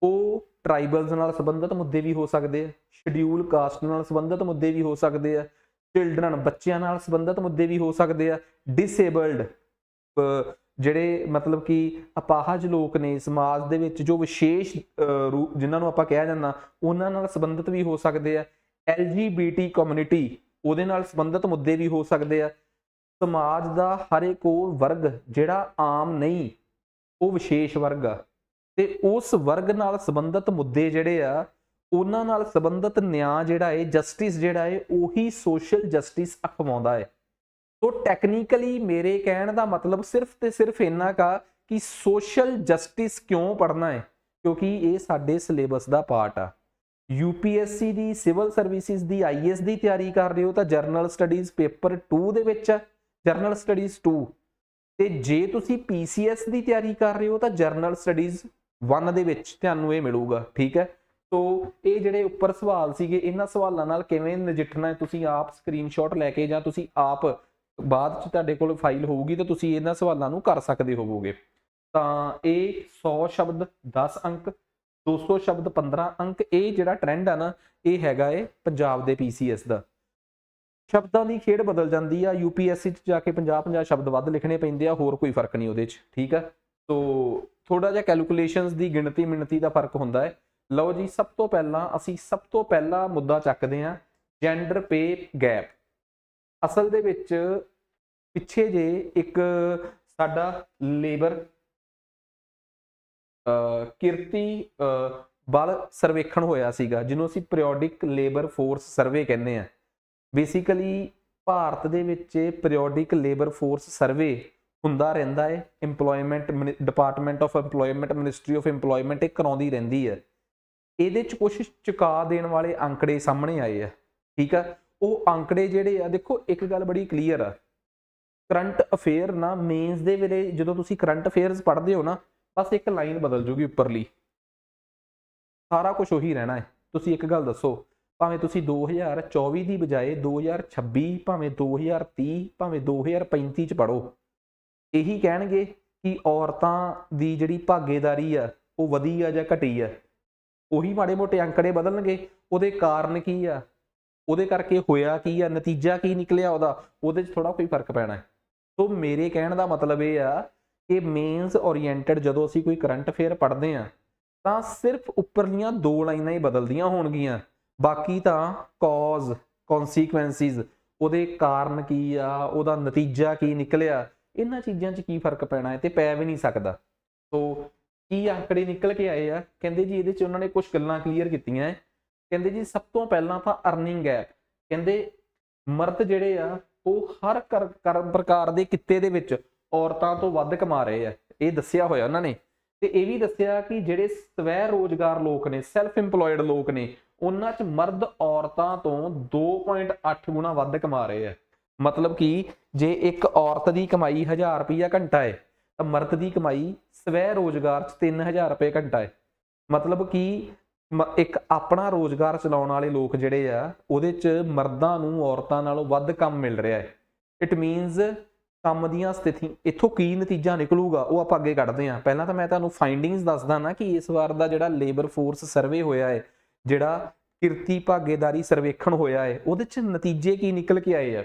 ਉਹ ਟ੍ਰਾਈਬਲਸ ਨਾਲ ਸੰਬੰਧਿਤ ਮੁੱਦੇ ਵੀ ਹੋ ਸਕਦੇ ਆ, ਸ਼ਡਿਊਲ ਕਾਸਟ ਨਾਲ ਸੰਬੰਧਿਤ ਮੁੱਦੇ ਵੀ ਹੋ ਸਕਦੇ ਆ, ਚਿਲਡਰਨ ਬੱਚਿਆਂ ਨਾਲ ਸੰਬੰਧਿਤ ਮੁੱਦੇ ਵੀ ਹੋ ਸਕਦੇ ਆ, ਡਿਸੇਬਲਡ ਜਿਹੜੇ ਮਤਲਬ ਕਿ ਅਪਾਹਜ ਲੋਕ ਨੇ ਸਮਾਜ ਦੇ ਵਿੱਚ ਜੋ ਵਿਸ਼ੇਸ਼ ਰੂਪ ਜਿਨ੍ਹਾਂ ਨੂੰ ਆਪਾਂ ਕਿਹਾ ਜਾਂਦਾ ਉਹਨਾਂ ਨਾਲ ਸੰਬੰਧਿਤ ਵੀ ਹੋ ਸਕਦੇ ਆ, LGBT ਕਮਿਊਨਿਟੀ ਉਹਦੇ ਨਾਲ ਸੰਬੰਧਿਤ ਮੁੱਦੇ ਵੀ ਹੋ ਸਕਦੇ ਆ। ਸਮਾਜ ਦਾ ਹਰ ਇੱਕ ਉਹ ਵਰਗ ਜਿਹੜਾ ਆਮ ਨਹੀਂ, ਉਹ ਵਿਸ਼ੇਸ਼ ਵਰਗ ਆ ਤੇ ਉਸ ਵਰਗ ਨਾਲ ਸੰਬੰਧਿਤ ਮੁੱਦੇ ਜਿਹੜੇ ਆ ਉਹਨਾਂ ਨਾਲ ਸੰਬੰਧਿਤ ਨਿਆਂ ਜਿਹੜਾ ਹੈ, ਜਸਟਿਸ ਜਿਹੜਾ ਹੈ, ਉਹੀ ਸੋਸ਼ਲ ਜਸਟਿਸ ਅਖਵਾਉਂਦਾ ਹੈ। ਸੋ ਟੈਕਨੀਕਲੀ ਮੇਰੇ ਕਹਿਣ ਦਾ ਮਤਲਬ ਸਿਰਫ ਤੇ ਸਿਰਫ ਇੰਨਾ ਕਾ ਕਿ ਸੋਸ਼ਲ ਜਸਟਿਸ ਕਿਉਂ ਪੜ੍ਹਨਾ ਹੈ, ਕਿਉਂਕਿ ਇਹ ਸਾਡੇ ਸਿਲੇਬਸ ਦਾ ਪਾਰਟ ਆ। UPSC ਦੀ ਸਿਵਲ ਸਰਵਿਸਿਜ਼ ਦੀ IAS ਦੀ ਤਿਆਰੀ ਕਰ ਰਹੇ ਹੋ ਤਾਂ ਜਰਨਲ ਸਟੱਡੀਜ਼ ਪੇਪਰ 2 ਦੇ ਵਿੱਚ ਆ, ਜਰਨਲ ਸਟੱਡੀਜ਼ 2, ਤੇ ਜੇ ਤੁਸੀਂ PCS ਦੀ ਤਿਆਰੀ ਕਰ ਰਹੇ ਹੋ ਤਾਂ ਜਰਨਲ ਸਟੱਡੀਜ਼ 1 ਦੇ ਵਿੱਚ ਤੁਹਾਨੂੰ ਇਹ ਮਿਲੂਗਾ। ਠੀਕ ਹੈ, ਸੋ ਇਹ ਜਿਹੜੇ ਉੱਪਰ ਸਵਾਲ ਸੀਗੇ ਇਹਨਾਂ ਸਵਾਲਾਂ ਨਾਲ ਕਿਵੇਂ ਨਜਿੱਠਣਾ ਹੈ ਤੁਸੀਂ ਆਪ ਸਕਰੀਨਸ਼ਾਟ ਲੈ ਕੇ ਜਾਂ ਤੁਸੀਂ ਆਪ ਬਾਅਦ ਚ ਤੁਹਾਡੇ ਕੋਲ ਫਾਈਲ ਹੋਊਗੀ ਤਾਂ ਤੁਸੀਂ ਇਹਨਾਂ ਸਵਾਲਾਂ ਨੂੰ ਕਰ ਸਕਦੇ ਹੋਵੋਗੇ। ਤਾਂ ਇਹ 100 ਸ਼ਬਦ 10 ਅੰਕ, 200 ਸ਼ਬਦ 15 ਅੰਕ, ਇਹ ਜਿਹੜਾ ਟ੍ਰੈਂਡ ਆ ਨਾ ਇਹ ਹੈਗਾ ਏ ਪੰਜਾਬ ਦੇ PCS ਦਾ। ਸ਼ਬਦਾਂ ਦੀ ਖੇਡ ਬਦਲ ਜਾਂਦੀ ਆ, UPSC ਚ ਜਾ ਕੇ 50-50 ਸ਼ਬਦ ਵੱਧ ਲਿਖਣੇ ਪੈਂਦੇ ਆ, ਹੋਰ ਕੋਈ ਫਰਕ ਨਹੀਂ ਉਹਦੇ ਚ। ਠੀਕ ਆ, ਸੋ ਥੋੜਾ ਜਿਹਾ ਕੈਲਕੂਲੇਸ਼ਨਸ ਦੀ ਗਿਣਤੀ ਮਿਣਤੀ ਦਾ ਫਰਕ ਹੁੰਦਾ ਹੈ। ਲਓ ਜੀ, ਸਭ ਤੋਂ ਪਹਿਲਾ ਮੁੱਦਾ ਚੱਕਦੇ ਹਾਂ ਜੈਂਡਰ ਪੇ ਗੈਪ। ਅਸਲ ਦੇ ਵਿੱਚ ਪਿੱਛੇ ਜੇ ਇੱਕ ਸਾਡਾ ਲੇਬਰ ਕਿਰਤੀ ਬਲ ਸਰਵੇਖਣ ਹੋਇਆ ਸੀਗਾ ਜਿਹਨੂੰ ਅਸੀਂ ਪੀਰੀਓਡਿਕ ਲੇਬਰ ਫੋਰਸ ਸਰਵੇ ਕਹਿੰਦੇ ਆ। ਬੇਸਿਕਲੀ ਭਾਰਤ ਦੇ ਵਿੱਚ ਪੀਰੀਓਡਿਕ ਲੇਬਰ ਫੋਰਸ ਸਰਵੇ ਹੁੰਦਾ ਰਹਿੰਦਾ ਹੈ। Employment department of employment, ministry of employment ਇਹ ਕਰਾਉਂਦੀ ਰਹਿੰਦੀ ਹੈ। ਇਹਦੇ ਚ ਕੁਝ ਚੁਕਾ ਦੇਣ ਵਾਲੇ ਅੰਕੜੇ ਸਾਹਮਣੇ ਆਏ ਆ। ਠੀਕ ਆ, ਉਹ ਅੰਕੜੇ ਜਿਹੜੇ ਆ, ਦੇਖੋ ਇੱਕ ਗੱਲ ਬੜੀ ਕਲੀਅਰ ਆ, ਕਰੰਟ ਅਫੇਅਰ ਨਾ ਮੇਨਸ ਦੇ ਵੇਲੇ ਜਦੋਂ ਤੁਸੀਂ ਕਰੰਟ ਅਫੇਅਰਸ ਪੜ੍ਹਦੇ ਹੋ ਨਾ ਬਸ ਇੱਕ ਲਾਈਨ ਬਦਲ ਜੂਗੀ ਉੱਪਰਲੀ, ਸਾਰਾ ਕੁਝ ਉਹੀ ਰਹਿਣਾ ਹੈ। ਤੁਸੀਂ ਇੱਕ ਗੱਲ ਦੱਸੋ, ਭਾਵੇਂ ਤੁਸੀਂ 2024 ਦੀ ਬਜਾਏ 2026 ਭਾਵੇਂ 2030 ਭਾਵੇਂ 2035 ਚ ਪੜ੍ਹੋ, ਇਹੀ ਕਹਿਣਗੇ ਕਿ ਔਰਤਾਂ ਦੀ ਜਿਹੜੀ ਭਾਗੀਦਾਰੀ ਆ ਉਹ ਵਧੀ ਆ ਜਾਂ ਘਟੀ ਆ। ਉਹੀ ਮਾੜੇ ਮੋਟੇ ਅੰਕੜੇ ਬਦਲਣਗੇ। ਉਹਦੇ ਕਾਰਨ ਕੀ ਆ, ਉਹਦੇ ਕਰਕੇ ਹੋਇਆ ਕੀ ਆ, ਨਤੀਜਾ ਕੀ ਨਿਕਲਿਆ ਉਹਦੇ 'ਚ ਥੋੜਾ ਕੋਈ ਫਰਕ ਪੈਣਾ ਹੈ। ਸੋ ਮੇਰੇ ਕਹਿਣ ਦਾ ਮਤਲਬ ਇਹ ਆ ਕਿ ਮੇਨਸ ਓਰੀਐਂਟਡ ਜਦੋਂ ਅਸੀਂ ਕੋਈ ਕਰੰਟ ਅਫੇਅਰ ਪੜ੍ਹਦੇ ਹਾਂ ਤਾਂ ਸਿਰਫ ਉੱਪਰਲੀਆਂ 2 ਲਾਈਨਾਂ ਹੀ ਬਦਲਦੀਆਂ ਹੋਣਗੀਆਂ, ਬਾਕੀ ਤਾਂ ਕੌਜ਼ ਕੌਨਸੀਕੁਐਂਸਿਸ, ਉਹਦੇ ਕਾਰਨ ਕੀ ਆ, ਉਹਦਾ ਨਤੀਜਾ ਕੀ ਨਿਕਲਿਆ, ਇਹਨਾਂ ਚੀਜ਼ਾਂ 'ਚ ਕੀ ਫਰਕ ਪੈਣਾ ਹੈ ਤੇ ਪੈ ਵੀ ਨਹੀਂ ਸਕਦਾ। ਸੋ ਕੀ ਅੰਕੜੇ ਨਿਕਲ ਕੇ ਆਏ ਆ, ਕਹਿੰਦੇ ਜੀ ਇਹਦੇ 'ਚ ਉਹਨਾਂ ਨੇ ਕੁਝ ਗੱਲਾਂ ਕਲੀਅਰ ਕੀਤੀਆਂ ਹੈ। ਕਹਿੰਦੇ ਜੀ ਸਭ ਤੋਂ ਪਹਿਲਾਂ ਤਾਂ ਅਰਨਿੰਗ ਗੈਪ, ਕਹਿੰਦੇ ਮਰਦ ਜਿਹੜੇ ਆ ਉਹ ਹਰ ਪ੍ਰਕਾਰ ਦੇ ਕਿੱਤੇ ਦੇ ਵਿੱਚ ਔਰਤਾਂ ਤੋਂ ਵੱਧ ਕਮਾ ਰਹੇ ਆ, ਇਹ ਦੱਸਿਆ ਹੋਇਆ ਉਹਨਾਂ ਨੇ। ਤੇ ਇਹ ਵੀ ਦੱਸਿਆ ਕਿ ਜਿਹੜੇ ਸਵੈ ਰੋਜ਼ਗਾਰ ਲੋਕ ਨੇ, ਸੈਲਫ ਇੰਪਲੋਇਡ ਲੋਕ ਨੇ, ਉਹਨਾਂ 'ਚ ਮਰਦ ਔਰਤਾਂ ਤੋਂ 2.8 ਗੁਣਾ ਵੱਧ ਕਮਾ ਰਹੇ ਆ। ਮਤਲਬ ਕਿ ਜੇ ਇੱਕ ਔਰਤ ਦੀ ਕਮਾਈ 1000 ਰੁਪਈਆ ਘੰਟਾ ਹੈ ਤਾਂ ਮਰਦ ਦੀ ਕਮਾਈ ਸਵੈ ਰੋਜ਼ਗਾਰ 'ਚ 3000 ਰੁਪਏ ਘੰਟਾ ਹੈ। ਮਤਲਬ ਕਿ ਇੱਕ ਆਪਣਾ ਰੋਜ਼ਗਾਰ ਚਲਾਉਣ ਵਾਲੇ ਲੋਕ ਜਿਹੜੇ ਆ ਉਹਦੇ 'ਚ ਮਰਦਾਂ ਨੂੰ ਔਰਤਾਂ ਨਾਲੋਂ ਵੱਧ ਕੰਮ ਮਿਲ ਰਿਹਾ ਹੈ। ਇਟ ਮੀਨਸ ਕੰਮ ਦੀਆਂ ਸਥਿਤੀ, ਇੱਥੋਂ ਕੀ ਨਤੀਜਾ ਨਿਕਲੂਗਾ ਉਹ ਆਪਾਂ ਅੱਗੇ ਕੱਢਦੇ ਹਾਂ। ਪਹਿਲਾਂ ਤਾਂ ਮੈਂ ਤੁਹਾਨੂੰ ਫਾਈਂਡਿੰਗਸ ਦੱਸਦਾ ਨਾ ਕਿ ਇਸ ਵਾਰ ਦਾ ਜਿਹੜਾ ਲੇਬਰ ਫੋਰਸ ਸਰਵੇ ਹੋਇਆ ਹੈ, ਜਿਹੜਾ ਕਿਰਤੀ ਭਾਗੀਦਾਰੀ ਸਰਵੇਖਣ ਹੋਇਆ ਹੈ, ਉਹਦੇ 'ਚ ਨਤੀਜੇ ਕੀ ਨਿਕਲ ਕੇ ਆਏ ਆ।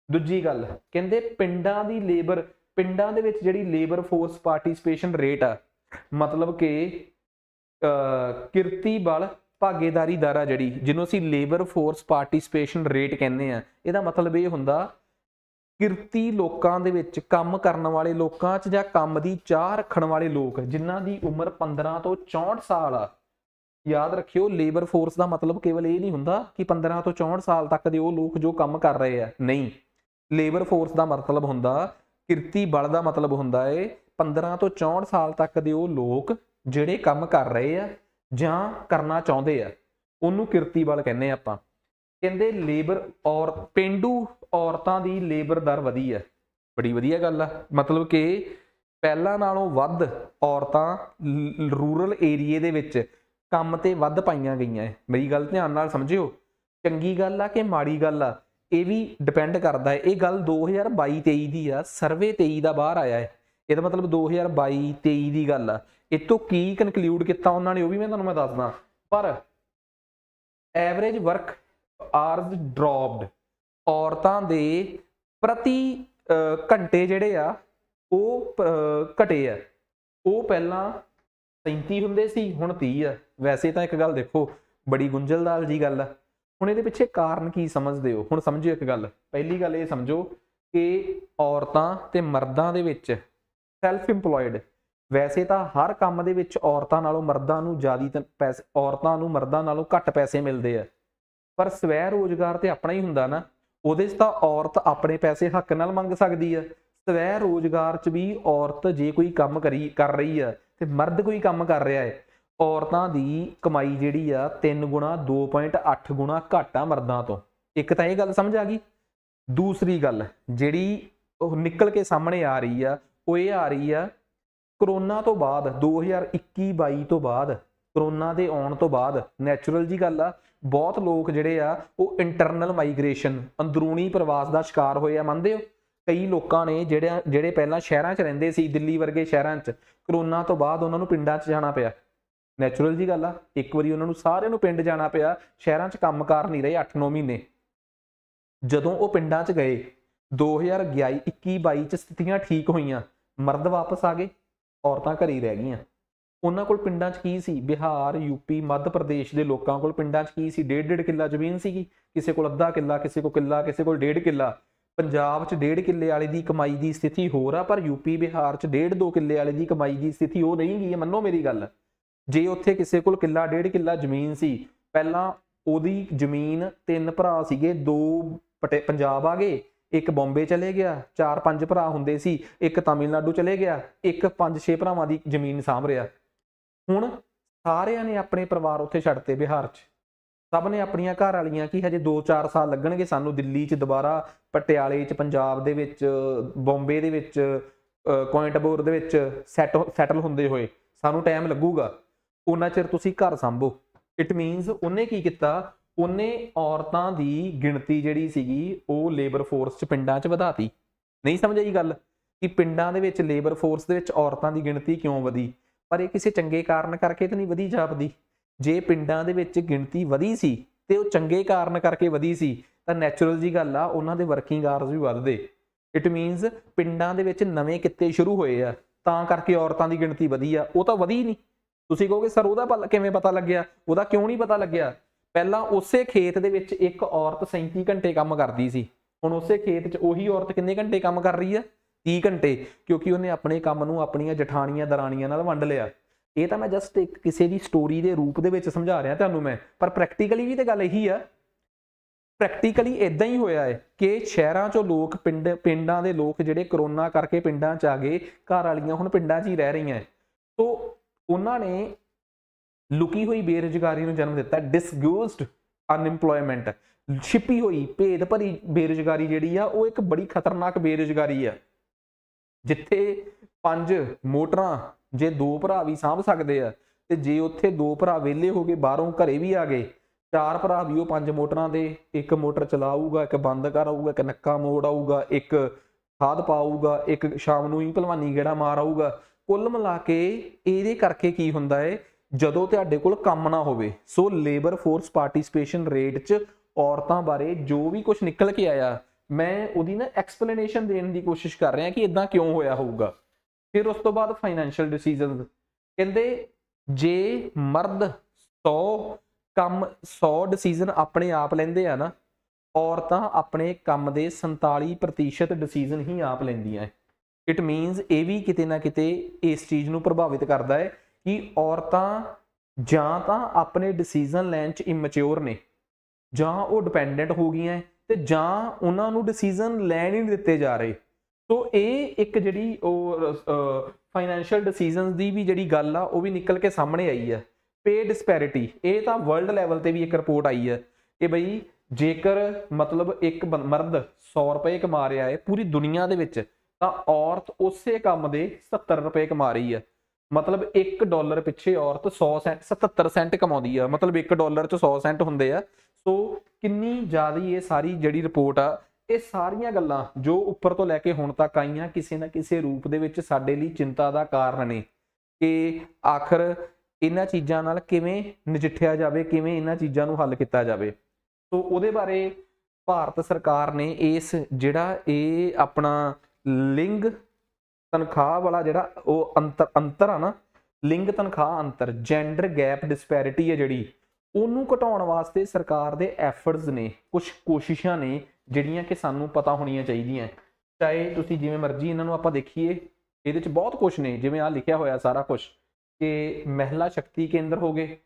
ਦੂਜੀ ਗੱਲ ਕਹਿੰਦੇ ਪਿੰਡਾਂ ਦੇ ਵਿੱਚ ਜਿਹੜੀ ਲੇਬਰ ਫੋਰਸ ਪਾਰਟਿਸਿਪੇਸ਼ਨ ਰੇਟ ਆ, ਮਤਲਬ ਕਿ ਕਿਰਤੀ ਬਲ ਭਾਗੀਦਾਰੀ ਦਰ ਆ ਜਿਹੜੀ, ਜਿਹਨੂੰ ਅਸੀਂ ਲੇਬਰ ਫੋਰਸ ਪਾਰਟਿਸਿਪੇਸ਼ਨ ਰੇਟ ਕਹਿੰਦੇ ਆ, ਇਹਦਾ ਮਤਲਬ ਇਹ ਹੁੰਦਾ ਕਿਰਤੀ ਲੋਕਾਂ ਦੇ ਵਿੱਚ, ਕੰਮ ਕਰਨ ਵਾਲੇ ਲੋਕਾਂ 'ਚ ਜਾਂ ਕੰਮ ਦੀ ਚਾਹ ਰੱਖਣ ਵਾਲੇ ਲੋਕ ਜਿਨ੍ਹਾਂ ਦੀ ਉਮਰ 15 ਤੋਂ 64 ਸਾਲ ਆ। ਯਾਦ ਰੱਖਿਓ, ਲੇਬਰ ਫੋਰਸ ਦਾ ਮਤਲਬ ਕੇਵਲ ਇਹ ਨਹੀਂ ਹੁੰਦਾ ਕਿ 15 ਤੋਂ 64 ਸਾਲ ਤੱਕ ਦੇ ਉਹ ਲੋਕ ਜੋ ਕੰਮ ਕਰ ਰਹੇ ਆ, ਨਹੀਂ। ਲੇਬਰ ਫੋਰਸ ਦਾ ਮਤਲਬ ਹੁੰਦਾ, ਕਿਰਤੀ ਬਲ ਦਾ ਮਤਲਬ ਹੁੰਦਾ ਹੈ 15 ਤੋਂ 64 ਸਾਲ ਤੱਕ ਦੇ ਉਹ ਲੋਕ ਜਿਹੜੇ ਕੰਮ ਕਰ ਰਹੇ ਆ ਜਾਂ ਕਰਨਾ ਚਾਹੁੰਦੇ ਆ, ਉਹਨੂੰ ਕਿਰਤੀ ਬਲ ਕਹਿੰਦੇ ਆਪਾਂ। ਕਹਿੰਦੇ ਲੇਬਰ ਔਰ ਪੇਂਡੂ ਔਰਤਾਂ ਦੀ ਲੇਬਰ ਦਰ ਵਧੀ ਆ, ਬੜੀ ਵਧੀਆ ਗੱਲ ਆ। ਮਤਲਬ ਕਿ ਪਹਿਲਾਂ ਨਾਲੋਂ ਵੱਧ ਔਰਤਾਂ ਰੂਰਲ ਏਰੀਏ ਦੇ ਵਿੱਚ ਕੰਮ ਤੇ ਵੱਧ ਪਾਈਆਂ ਗਈਆਂ ਹੈ। ਮੇਰੀ ਗੱਲ ਧਿਆਨ ਨਾਲ ਸਮਝਿਓ, ਚੰਗੀ ਗੱਲ ਆ ਕਿ ਮਾੜੀ ਗੱਲ ਆ। ਇਹ ਵੀ ਡਿਪੈਂਡ ਕਰਦਾ ਹੈ। ਇਹ ਗੱਲ 2022-23 ਦੀ ਆ, ਸਰਵੇ 23 ਦਾ ਬਾਹਰ ਆਇਆ ਹੈ। ਇਹਦਾ ਮਤਲਬ 2022-23 ਦੀ ਗੱਲ ਆ। ਇਹ ਤੋਂ ਕੀ ਕਨਕਲੂਡ ਕੀਤਾ ਉਹਨਾਂ ਨੇ ਉਹ ਵੀ ਮੈਂ ਦੱਸਦਾ। ਪਰ ਐਵਰੇਜ ਵਰਕ ਆਰਸ ਡਰੋਪਡ, ਔਰਤਾਂ ਦੇ ਪ੍ਰਤੀ ਘੰਟੇ ਜਿਹੜੇ ਆ ਉਹ ਘਟੇ ਆ। ਉਹ ਪਹਿਲਾਂ 37 ਹੁੰਦੇ ਸੀ, ਹੁਣ 30 ਆ। ਵੈਸੇ ਤਾਂ ਇੱਕ ਗੱਲ ਦੇਖੋ, ਬੜੀ ਗੁੰਝਲਦਾਰ ਜੀ ਗੱਲ ਆ। ਹੁਣ ਇਹਦੇ ਪਿੱਛੇ ਕਾਰਨ ਕੀ ਸਮਝਦੇ ਹੋ? ਹੁਣ ਸਮਝਿਓ ਇੱਕ ਗੱਲ। ਪਹਿਲੀ ਗੱਲ ਇਹ ਸਮਝੋ ਕਿ ਔਰਤਾਂ ਤੇ ਮਰਦਾਂ ਦੇ ਵਿੱਚ ਸੈਲਫ ਇੰਪਲੋਇਡ, ਵੈਸੇ ਤਾਂ ਹਰ ਕੰਮ ਦੇ ਵਿੱਚ ਔਰਤਾਂ ਨਾਲੋਂ ਮਰਦਾਂ ਨੂੰ ਜ਼ਿਆਦਾ ਪੈਸੇ, ਔਰਤਾਂ ਨੂੰ ਮਰਦਾਂ ਨਾਲੋਂ ਘੱਟ ਪੈਸੇ ਮਿਲਦੇ ਆ। ਪਰ ਸਵੈ ਰੋਜ਼ਗਾਰ ਤੇ ਆਪਣਾ ਹੀ ਹੁੰਦਾ ਨਾ, ਉਹਦੇ 'ਚ ਤਾਂ ਔਰਤ ਆਪਣੇ ਪੈਸੇ ਹੱਕ ਨਾਲ ਮੰਗ ਸਕਦੀ ਆ। ਸਵੈ ਰੋਜ਼ਗਾਰ 'ਚ ਵੀ ਔਰਤ ਜੇ ਕੋਈ ਕੰਮ ਕਰ ਰਹੀ ਆ ਤੇ ਮਰਦ ਕੋਈ ਕੰਮ ਕਰ ਰਿਹਾ ਹੈ, ਔਰਤਾਂ ਦੀ ਕਮਾਈ ਜਿਹੜੀ ਆ 3 ਗੁਣਾ 2.8 ਗੁਣਾ ਘੱਟ ਆ ਮਰਦਾਂ ਤੋਂ। ਇੱਕ ਤਾਂ ਇਹ ਗੱਲ ਸਮਝ ਆ ਗਈ। ਦੂਸਰੀ ਗੱਲ ਜਿਹੜੀ ਉਹ ਨਿਕਲ ਕੇ ਸਾਹਮਣੇ ਆ ਰਹੀ ਆ, ਉਹ ਇਹ ਆ ਰਹੀ ਆ ਕਰੋਨਾ ਤੋਂ ਬਾਅਦ, 2021-22 ਤੋਂ ਬਾਅਦ, ਕਰੋਨਾ ਦੇ ਆਉਣ ਤੋਂ ਬਾਅਦ ਨੈਚੁਰਲ ਜੀ ਗੱਲ ਆ, ਬਹੁਤ ਲੋਕ ਜਿਹੜੇ ਆ ਉਹ ਇੰਟਰਨਲ ਮਾਈਗ੍ਰੇਸ਼ਨ, ਅੰਦਰੂਨੀ ਪ੍ਰਵਾਸ ਦਾ ਸ਼ਿਕਾਰ ਹੋਏ ਆ। ਮੰਨਦੇ ਹੋ? ਕਈ ਲੋਕਾਂ ਨੇ ਜਿਹੜੇ ਪਹਿਲਾਂ ਸ਼ਹਿਰਾਂ 'ਚ ਰਹਿੰਦੇ ਸੀ, ਦਿੱਲੀ ਵਰਗੇ ਸ਼ਹਿਰਾਂ 'ਚ, ਕਰੋਨਾ ਤੋਂ ਬਾਅਦ ਉਹਨਾਂ ਨੂੰ ਪਿੰਡਾਂ 'ਚ ਜਾਣਾ ਪਿਆ। ਨੈਚੁਰਲ ਜੀ ਗੱਲ ਆ, ਇੱਕ ਵਾਰੀ ਉਹਨਾਂ ਨੂੰ ਸਾਰਿਆਂ ਨੂੰ ਪਿੰਡ ਜਾਣਾ ਪਿਆ। ਸ਼ਹਿਰਾਂ 'ਚ ਕੰਮਕਾਰ ਨਹੀਂ ਰਹੇ 8-9 ਮਹੀਨੇ। ਜਦੋਂ ਉਹ ਪਿੰਡਾਂ 'ਚ ਗਏ 2021-22 'ਚ ਸਥਿਤੀਆਂ ਠੀਕ ਹੋਈਆਂ, ਮਰਦ ਵਾਪਸ ਆ ਗਏ, ਔਰਤਾਂ ਘਰੇ ਹੀ ਰਹਿ ਗਈਆਂ। ਉਹਨਾਂ ਕੋਲ ਪਿੰਡਾਂ 'ਚ ਕੀ ਸੀ? ਬਿਹਾਰ, ਯੂਪੀ, ਮੱਧ ਪ੍ਰਦੇਸ਼ ਦੇ ਲੋਕਾਂ ਕੋਲ ਪਿੰਡਾਂ 'ਚ ਕੀ ਸੀ? 1.5 ਕਿੱਲਾ ਜ਼ਮੀਨ ਸੀਗੀ, ਕਿਸੇ ਕੋਲ ਅੱਧਾ ਕਿੱਲਾ, ਕਿਸੇ ਕੋਲ ਕਿੱਲਾ, ਕਿਸੇ ਕੋਲ 1.5 ਕਿੱਲਾ। ਪੰਜਾਬ 'ਚ 1.5 ਕਿੱਲੇ ਵਾਲੇ ਦੀ ਕਮਾਈ ਦੀ ਸਥਿਤੀ ਹੋਰ ਆ, ਪਰ ਯੂਪੀ ਬਿਹਾਰ 'ਚ 1.5-2 ਕਿੱਲੇ ਵਾਲੇ ਦੀ ਕਮਾਈ ਦੀ ਸਥਿਤੀ ਉਹ ਨਹੀਂ ਗਈ। ਮੰਨੋ ਮੇਰੀ ਗੱਲ। ਜੇ ਉੱਥੇ ਕਿਸੇ ਕੋਲ ਕਿੱਲਾ 1.5 ਕਿੱਲਾ ਜ਼ਮੀਨ ਸੀ, ਪਹਿਲਾਂ ਉਹਦੀ ਜ਼ਮੀਨ 3 ਭਰਾ ਸੀਗੇ, 2 ਪੰਜਾਬ ਆ ਗਏ, ਇੱਕ ਬੰਬੇ ਚਲੇ ਗਿਆ, 4-5 ਭਰਾ ਹੁੰਦੇ ਸੀ, ਇੱਕ ਤਾਮਿਲਨਾਡੂ ਚਲੇ ਗਿਆ, ਇੱਕ 5-6 ਭਰਾਵਾਂ ਦੀ ਜ਼ਮੀਨ ਸਾਂਭ ਰਿਹਾ। ਹੁਣ ਸਾਰਿਆਂ ਨੇ ਆਪਣੇ ਪਰਿਵਾਰ ਉੱਥੇ ਛੱਡਤੇ ਬਿਹਾਰ 'ਚ। ਸਭ ਨੇ ਆਪਣੀਆਂ ਘਰ ਵਾਲੀਆਂ ਕਿ ਹਜੇ 2-4 ਸਾਲ ਲੱਗਣਗੇ ਸਾਨੂੰ ਦਿੱਲੀ 'ਚ ਦੁਬਾਰਾ, ਪਟਿਆਲੇ 'ਚ, ਪੰਜਾਬ ਦੇ ਵਿੱਚ, ਬੰਬੇ ਦੇ ਵਿੱਚ, ਕੋਇੰਟਬੋਰ ਦੇ ਵਿੱਚ ਸੈਟਲ ਹੁੰਦੇ ਹੋਏ, ਸਾਨੂੰ ਟਾਈਮ ਲੱਗੂਗਾ, ਉਹਨਾਂ ਚਿਰ ਤੁਸੀਂ ਘਰ ਸੰਭੋ। ਇਟ ਮੀਨਸ ਉਹਨੇ ਕੀ ਕੀਤਾ? ਉਹਨੇ ਔਰਤਾਂ ਦੀ ਗਿਣਤੀ ਜਿਹੜੀ ਸੀਗੀ ਉਹ ਲੇਬਰ ਫੋਰਸ 'ਚ ਪਿੰਡਾਂ 'ਚ ਵਧਾਤੀ। ਨਹੀਂ ਸਮਝ ਆਈ ਗੱਲ ਕਿ ਪਿੰਡਾਂ ਦੇ ਵਿੱਚ ਲੇਬਰ ਫੋਰਸ ਦੇ ਵਿੱਚ ਔਰਤਾਂ ਦੀ ਗਿਣਤੀ ਕਿਉਂ ਵਧੀ? ਪਰ ਇਹ ਕਿਸੇ ਚੰਗੇ ਕਾਰਨ ਕਰਕੇ ਤਾਂ ਨਹੀਂ ਵਧੀ ਜਾਪਦੀ। ਜੇ ਪਿੰਡਾਂ ਦੇ ਵਿੱਚ ਗਿਣਤੀ ਵਧੀ ਸੀ ਤੇ ਉਹ ਚੰਗੇ ਕਾਰਨ ਕਰਕੇ ਵਧੀ ਸੀ, ਤਾਂ ਨੈਚੁਰਲ ਜੀ ਗੱਲ ਆ ਉਹਨਾਂ ਦੇ ਵਰਕਿੰਗ ਆਵਰਸ ਵੀ ਵੱਧਦੇ। ਇਟ ਮੀਨਸ ਪਿੰਡਾਂ ਦੇ ਵਿੱਚ ਨਵੇਂ ਕਿੱਤੇ ਸ਼ੁਰੂ ਹੋਏ ਆ, ਤਾਂ ਕਰਕੇ ਔਰਤਾਂ ਦੀ ਗਿਣਤੀ ਵਧੀ ਆ। ਉਹ ਤਾਂ ਵਧੀ ਨਹੀਂ। ਤੁਸੀਂ ਕਹੋਗੇ ਸਰ ਉਹਦਾ ਕਿਵੇਂ ਪਤਾ ਲੱਗਿਆ? ਉਹਦਾ ਕਿਉਂ ਨਹੀਂ ਪਤਾ ਲੱਗਿਆ? ਪਹਿਲਾਂ ਉਸੇ ਖੇਤ ਦੇ ਵਿੱਚ ਇੱਕ ਔਰਤ 37 ਘੰਟੇ ਕੰਮ ਕਰਦੀ ਸੀ, ਹੁਣ ਉਸੇ ਖੇਤ 'ਚ ਉਹੀ ਔਰਤ ਕਿੰਨੇ ਘੰਟੇ ਕੰਮ ਕਰ ਰਹੀ ਆ? 30 ਘੰਟੇ, ਕਿਉਂਕਿ ਉਹਨੇ ਆਪਣੇ ਕੰਮ ਨੂੰ ਆਪਣੀਆਂ ਜਠਾਣੀਆਂ ਦਰਾਣੀਆਂ ਨਾਲ ਵੰਡ ਲਿਆ। ਇਹ ਤਾਂ ਮੈਂ ਜਸਟ ਇੱਕ ਕਿਸੇ ਦੀ ਸਟੋਰੀ ਦੇ ਰੂਪ ਦੇ ਵਿੱਚ ਸਮਝਾ ਰਿਹਾ ਤੁਹਾਨੂੰ ਮੈਂ, ਪਰ ਪ੍ਰੈਕਟੀਕਲੀ ਵੀ ਤਾਂ ਗੱਲ ਇਹੀ ਆ। ਪ੍ਰੈਕਟੀਕਲੀ ਇਦਾਂ ਹੀ ਹੋਇਆ ਹੈ ਕਿ ਸ਼ਹਿਰਾਂ 'ਚੋਂ ਲੋਕ ਪਿੰਡਾਂ ਦੇ ਲੋਕ ਜਿਹੜੇ ਕਰੋਨਾ ਕਰਕੇ ਪਿੰਡਾਂ 'ਚ ਆ ਗਏ, ਘਰ ਵਾਲੀਆਂ ਹੁਣ ਪਿੰਡਾਂ 'ਚ ਹੀ ਰਹਿ ਰਹੀਆਂ। ਸੋ ਉਹਨਾਂ ਨੇ ਲੁਕੀ ਹੋਈ ਬੇਰੁਜ਼ਗਾਰੀ ਨੂੰ ਜਨਮ ਦਿੱਤਾ। ਡਿਸਗਿਊਜ਼ਡ ਅਨਇੰਪਲੋਇਮੈਂਟ, ਛਿਪੀ ਹੋਈ ਭੇਦ ਭਰੀ ਬੇਰੁਜ਼ਗਾਰੀ ਜਿਹੜੀ ਆ, ਉਹ ਇੱਕ ਬੜੀ ਖਤਰਨਾਕ ਬੇਰੁਜ਼ਗਾਰੀ ਆ। ਜਿੱਥੇ 5 ਮੋਟਰਾਂ ਜੇ 2 ਭਰਾ ਵੀ ਸਾਂਭ ਸਕਦੇ ਆ, ਤੇ ਜੇ ਉੱਥੇ 2 ਭਰਾ ਵਿਹਲੇ ਹੋ ਗਏ, ਬਾਹਰੋਂ ਘਰੇ ਵੀ ਆ ਗਏ, 4 ਭਰਾ ਵੀ ਉਹ 5 ਮੋਟਰਾਂ ਦੇ, ਇੱਕ ਮੋਟਰ ਚਲਾਊਗਾ, ਇੱਕ ਬੰਦ ਕਰਾਊਗਾ, ਇੱਕ ਨੱਕਾ ਮੋੜ ਆਊਗਾ, ਇੱਕ ਖਾਦ ਪਾਊਗਾ, ਇੱਕ ਸ਼ਾਮ ਨੂੰ ਹੀ ਭਲਵਾਨੀ ਗੇੜਾ ਮਾਰ ਆਊਗਾ। ਕੁੱਲ ਮਿਲਾ ਕੇ ਇਹਦੇ ਕਰਕੇ ਕੀ ਹੁੰਦਾ ਹੈ? ਜਦੋਂ ਤੁਹਾਡੇ ਕੋਲ ਕੰਮ ਨਾ ਹੋਵੇ। ਸੋ ਲੇਬਰ ਫੋਰਸ ਪਾਰਟਿਸਿਪੇਸ਼ਨ ਰੇਟ 'ਚ ਔਰਤਾਂ ਬਾਰੇ ਜੋ ਵੀ ਕੁਝ ਨਿਕਲ ਕੇ ਆਇਆ, ਮੈਂ ਉਹਦੀ ਨਾ ਐਕਸਪਲੇਨੇਸ਼ਨ ਦੇਣ ਦੀ ਕੋਸ਼ਿਸ਼ ਕਰ ਰਿਹਾ ਕਿ ਇਦਾਂ ਕਿਉਂ ਹੋਇਆ ਹੋਊਗਾ। ਫਿਰ ਉਸ ਤੋਂ ਬਾਅਦ ਫਾਈਨੈਂਸ਼ੀਅਲ ਡਿਸੀਜ਼ਨਸ, ਕਹਿੰਦੇ ਜੇ ਮਰਦ 100 ਡਿਸੀਜ਼ਨ ਆਪਣੇ ਆਪ ਲੈਂਦੇ ਆ ਨਾ, ਔਰਤਾਂ ਆਪਣੇ ਕੰਮ ਦੇ 47% ਡਿਸੀਜ਼ਨ ਹੀ ਆਪ ਲੈਂਦੀਆਂ ਹੈ। ਇਟ ਮੀਨਸ ਇਹ ਵੀ ਕਿਤੇ ਨਾ ਕਿਤੇ ਇਸ ਚੀਜ਼ ਨੂੰ ਪ੍ਰਭਾਵਿਤ ਕਰਦਾ ਹੈ ਕਿ ਔਰਤਾਂ ਜਾਂ ਤਾਂ ਆਪਣੇ ਡਿਸੀਜ਼ਨ ਲੈਣ 'ਚ ਇਮੈਚਿਓਰ ਨੇ, ਜਾਂ ਉਹ ਡਿਪੈਂਡੈਂਟ ਹੋ ਗਈਆਂ, ਤੇ ਜਾਂ ਉਹਨਾਂ ਨੂੰ ਡਿਸੀਜ਼ਨ ਲੈਣ ਹੀ ਨਹੀਂ ਦਿੱਤੇ ਜਾ ਰਹੇ। ਸੋ ਇਹ ਇੱਕ ਜਿਹੜੀ ਉਹ ਫਾਈਨੈਂਸ਼ੀਅਲ ਡਿਸੀਜ਼ਨਸ ਦੀ ਵੀ ਜਿਹੜੀ ਗੱਲ ਆ, ਉਹ ਵੀ ਨਿਕਲ ਕੇ ਸਾਹਮਣੇ ਆਈ ਹੈ। ਪੇ ਡਿਸਪੈਰਿਟੀ, ਇਹ ਤਾਂ ਵਰਲਡ ਲੈਵਲ ਤੇ ਵੀ ਇੱਕ ਰਿਪੋਰਟ ਆਈ ਹੈ ਕਿ ਬਈ ਜੇਕਰ ਮਤਲਬ ਇੱਕ ਮਰਦ 100 ਰੁਪਏ ਕਮਾ ਰਿਹਾ ਹੈ ਪੂਰੀ ਦੁਨੀਆ ਦੇ ਵਿੱਚ, ਤਾਂ ਔਰਤ ਉਸੇ ਕੰਮ ਦੇ 70 ਰੁਪਏ ਕਮਾ ਰਹੀ ਹੈ। मतलब $1 ਪਿੱਛੇ ਔਰਤ 100 ਸੈਂਟ 77 ਸੈਂਟ ਕਮਾਉਂਦੀ ਆ, मतलब $1 ਚ 100 ਸੈਂਟ ਹੁੰਦੇ ਆ। ਸੋ ਕਿੰਨੀ ਜ਼ਿਆਦਾ ਇਹ ਸਾਰੀ ਜਿਹੜੀ ਰਿਪੋਰਟ ਆ, ਇਹ ਸਾਰੀਆਂ ਗੱਲਾਂ ਜੋ ਉੱਪਰ ਤੋਂ ਲੈ ਕੇ ਹੁਣ ਤੱਕ ਆਈਆਂ ਕਿਸੇ ਨਾ ਕਿਸੇ ਰੂਪ ਦੇ ਵਿੱਚ ਸਾਡੇ ਲਈ ਚਿੰਤਾ ਦਾ ਕਾਰਨ ਨੇ ਕਿ ਆਖਰ ਇਹਨਾਂ ਚੀਜ਼ਾਂ ਨਾਲ ਕਿਵੇਂ ਨਜਿੱਠਿਆ ਜਾਵੇ, ਕਿਵੇਂ ਇਹਨਾਂ ਚੀਜ਼ਾਂ ਨੂੰ ਹੱਲ ਕੀਤਾ ਜਾਵੇ। ਸੋ ਉਹਦੇ ਬਾਰੇ ਭਾਰਤ ਸਰਕਾਰ ਨੇ ਇਸ ਜਿਹੜਾ ਇਹ ਆਪਣਾ ਲਿੰਗ ਤਨਖਾਹ ਵਾਲਾ ਜਿਹੜਾ ਉਹ ਅੰਤਰ ਆ ਨਾ, ਲਿੰਗ ਤਨਖਾਹ ਅੰਤਰ, ਜੈਂਡਰ ਗੈਪ ਡਿਸਪੈਰਿਟੀ ਹੈ ਜਿਹੜੀ, ਉਹਨੂੰ ਘਟਾਉਣ ਵਾਸਤੇ ਸਰਕਾਰ ਦੇ ਐਫਰਟਸ ਨੇ, ਕੁਝ ਕੋਸ਼ਿਸ਼ਾਂ ਨੇ ਜਿਹੜੀਆਂ ਕਿ ਸਾਨੂੰ ਪਤਾ ਹੋਣੀਆਂ ਚਾਹੀਦੀਆਂ। ਚਾਹੇ ਤੁਸੀਂ ਜਿਵੇਂ ਮਰਜ਼ੀ ਇਹਨਾਂ ਨੂੰ ਆਪਾਂ ਦੇਖੀਏ, ਇਹਦੇ 'ਚ ਬਹੁਤ ਕੁਛ ਨੇ, ਜਿਵੇਂ ਆਹ ਲਿਖਿਆ ਹੋਇਆ ਸਾਰਾ ਕੁਛ ਕਿ ਮਹਿਲਾ ਸ਼ਕਤੀ ਕੇਂਦਰ ਹੋ ਗਏ,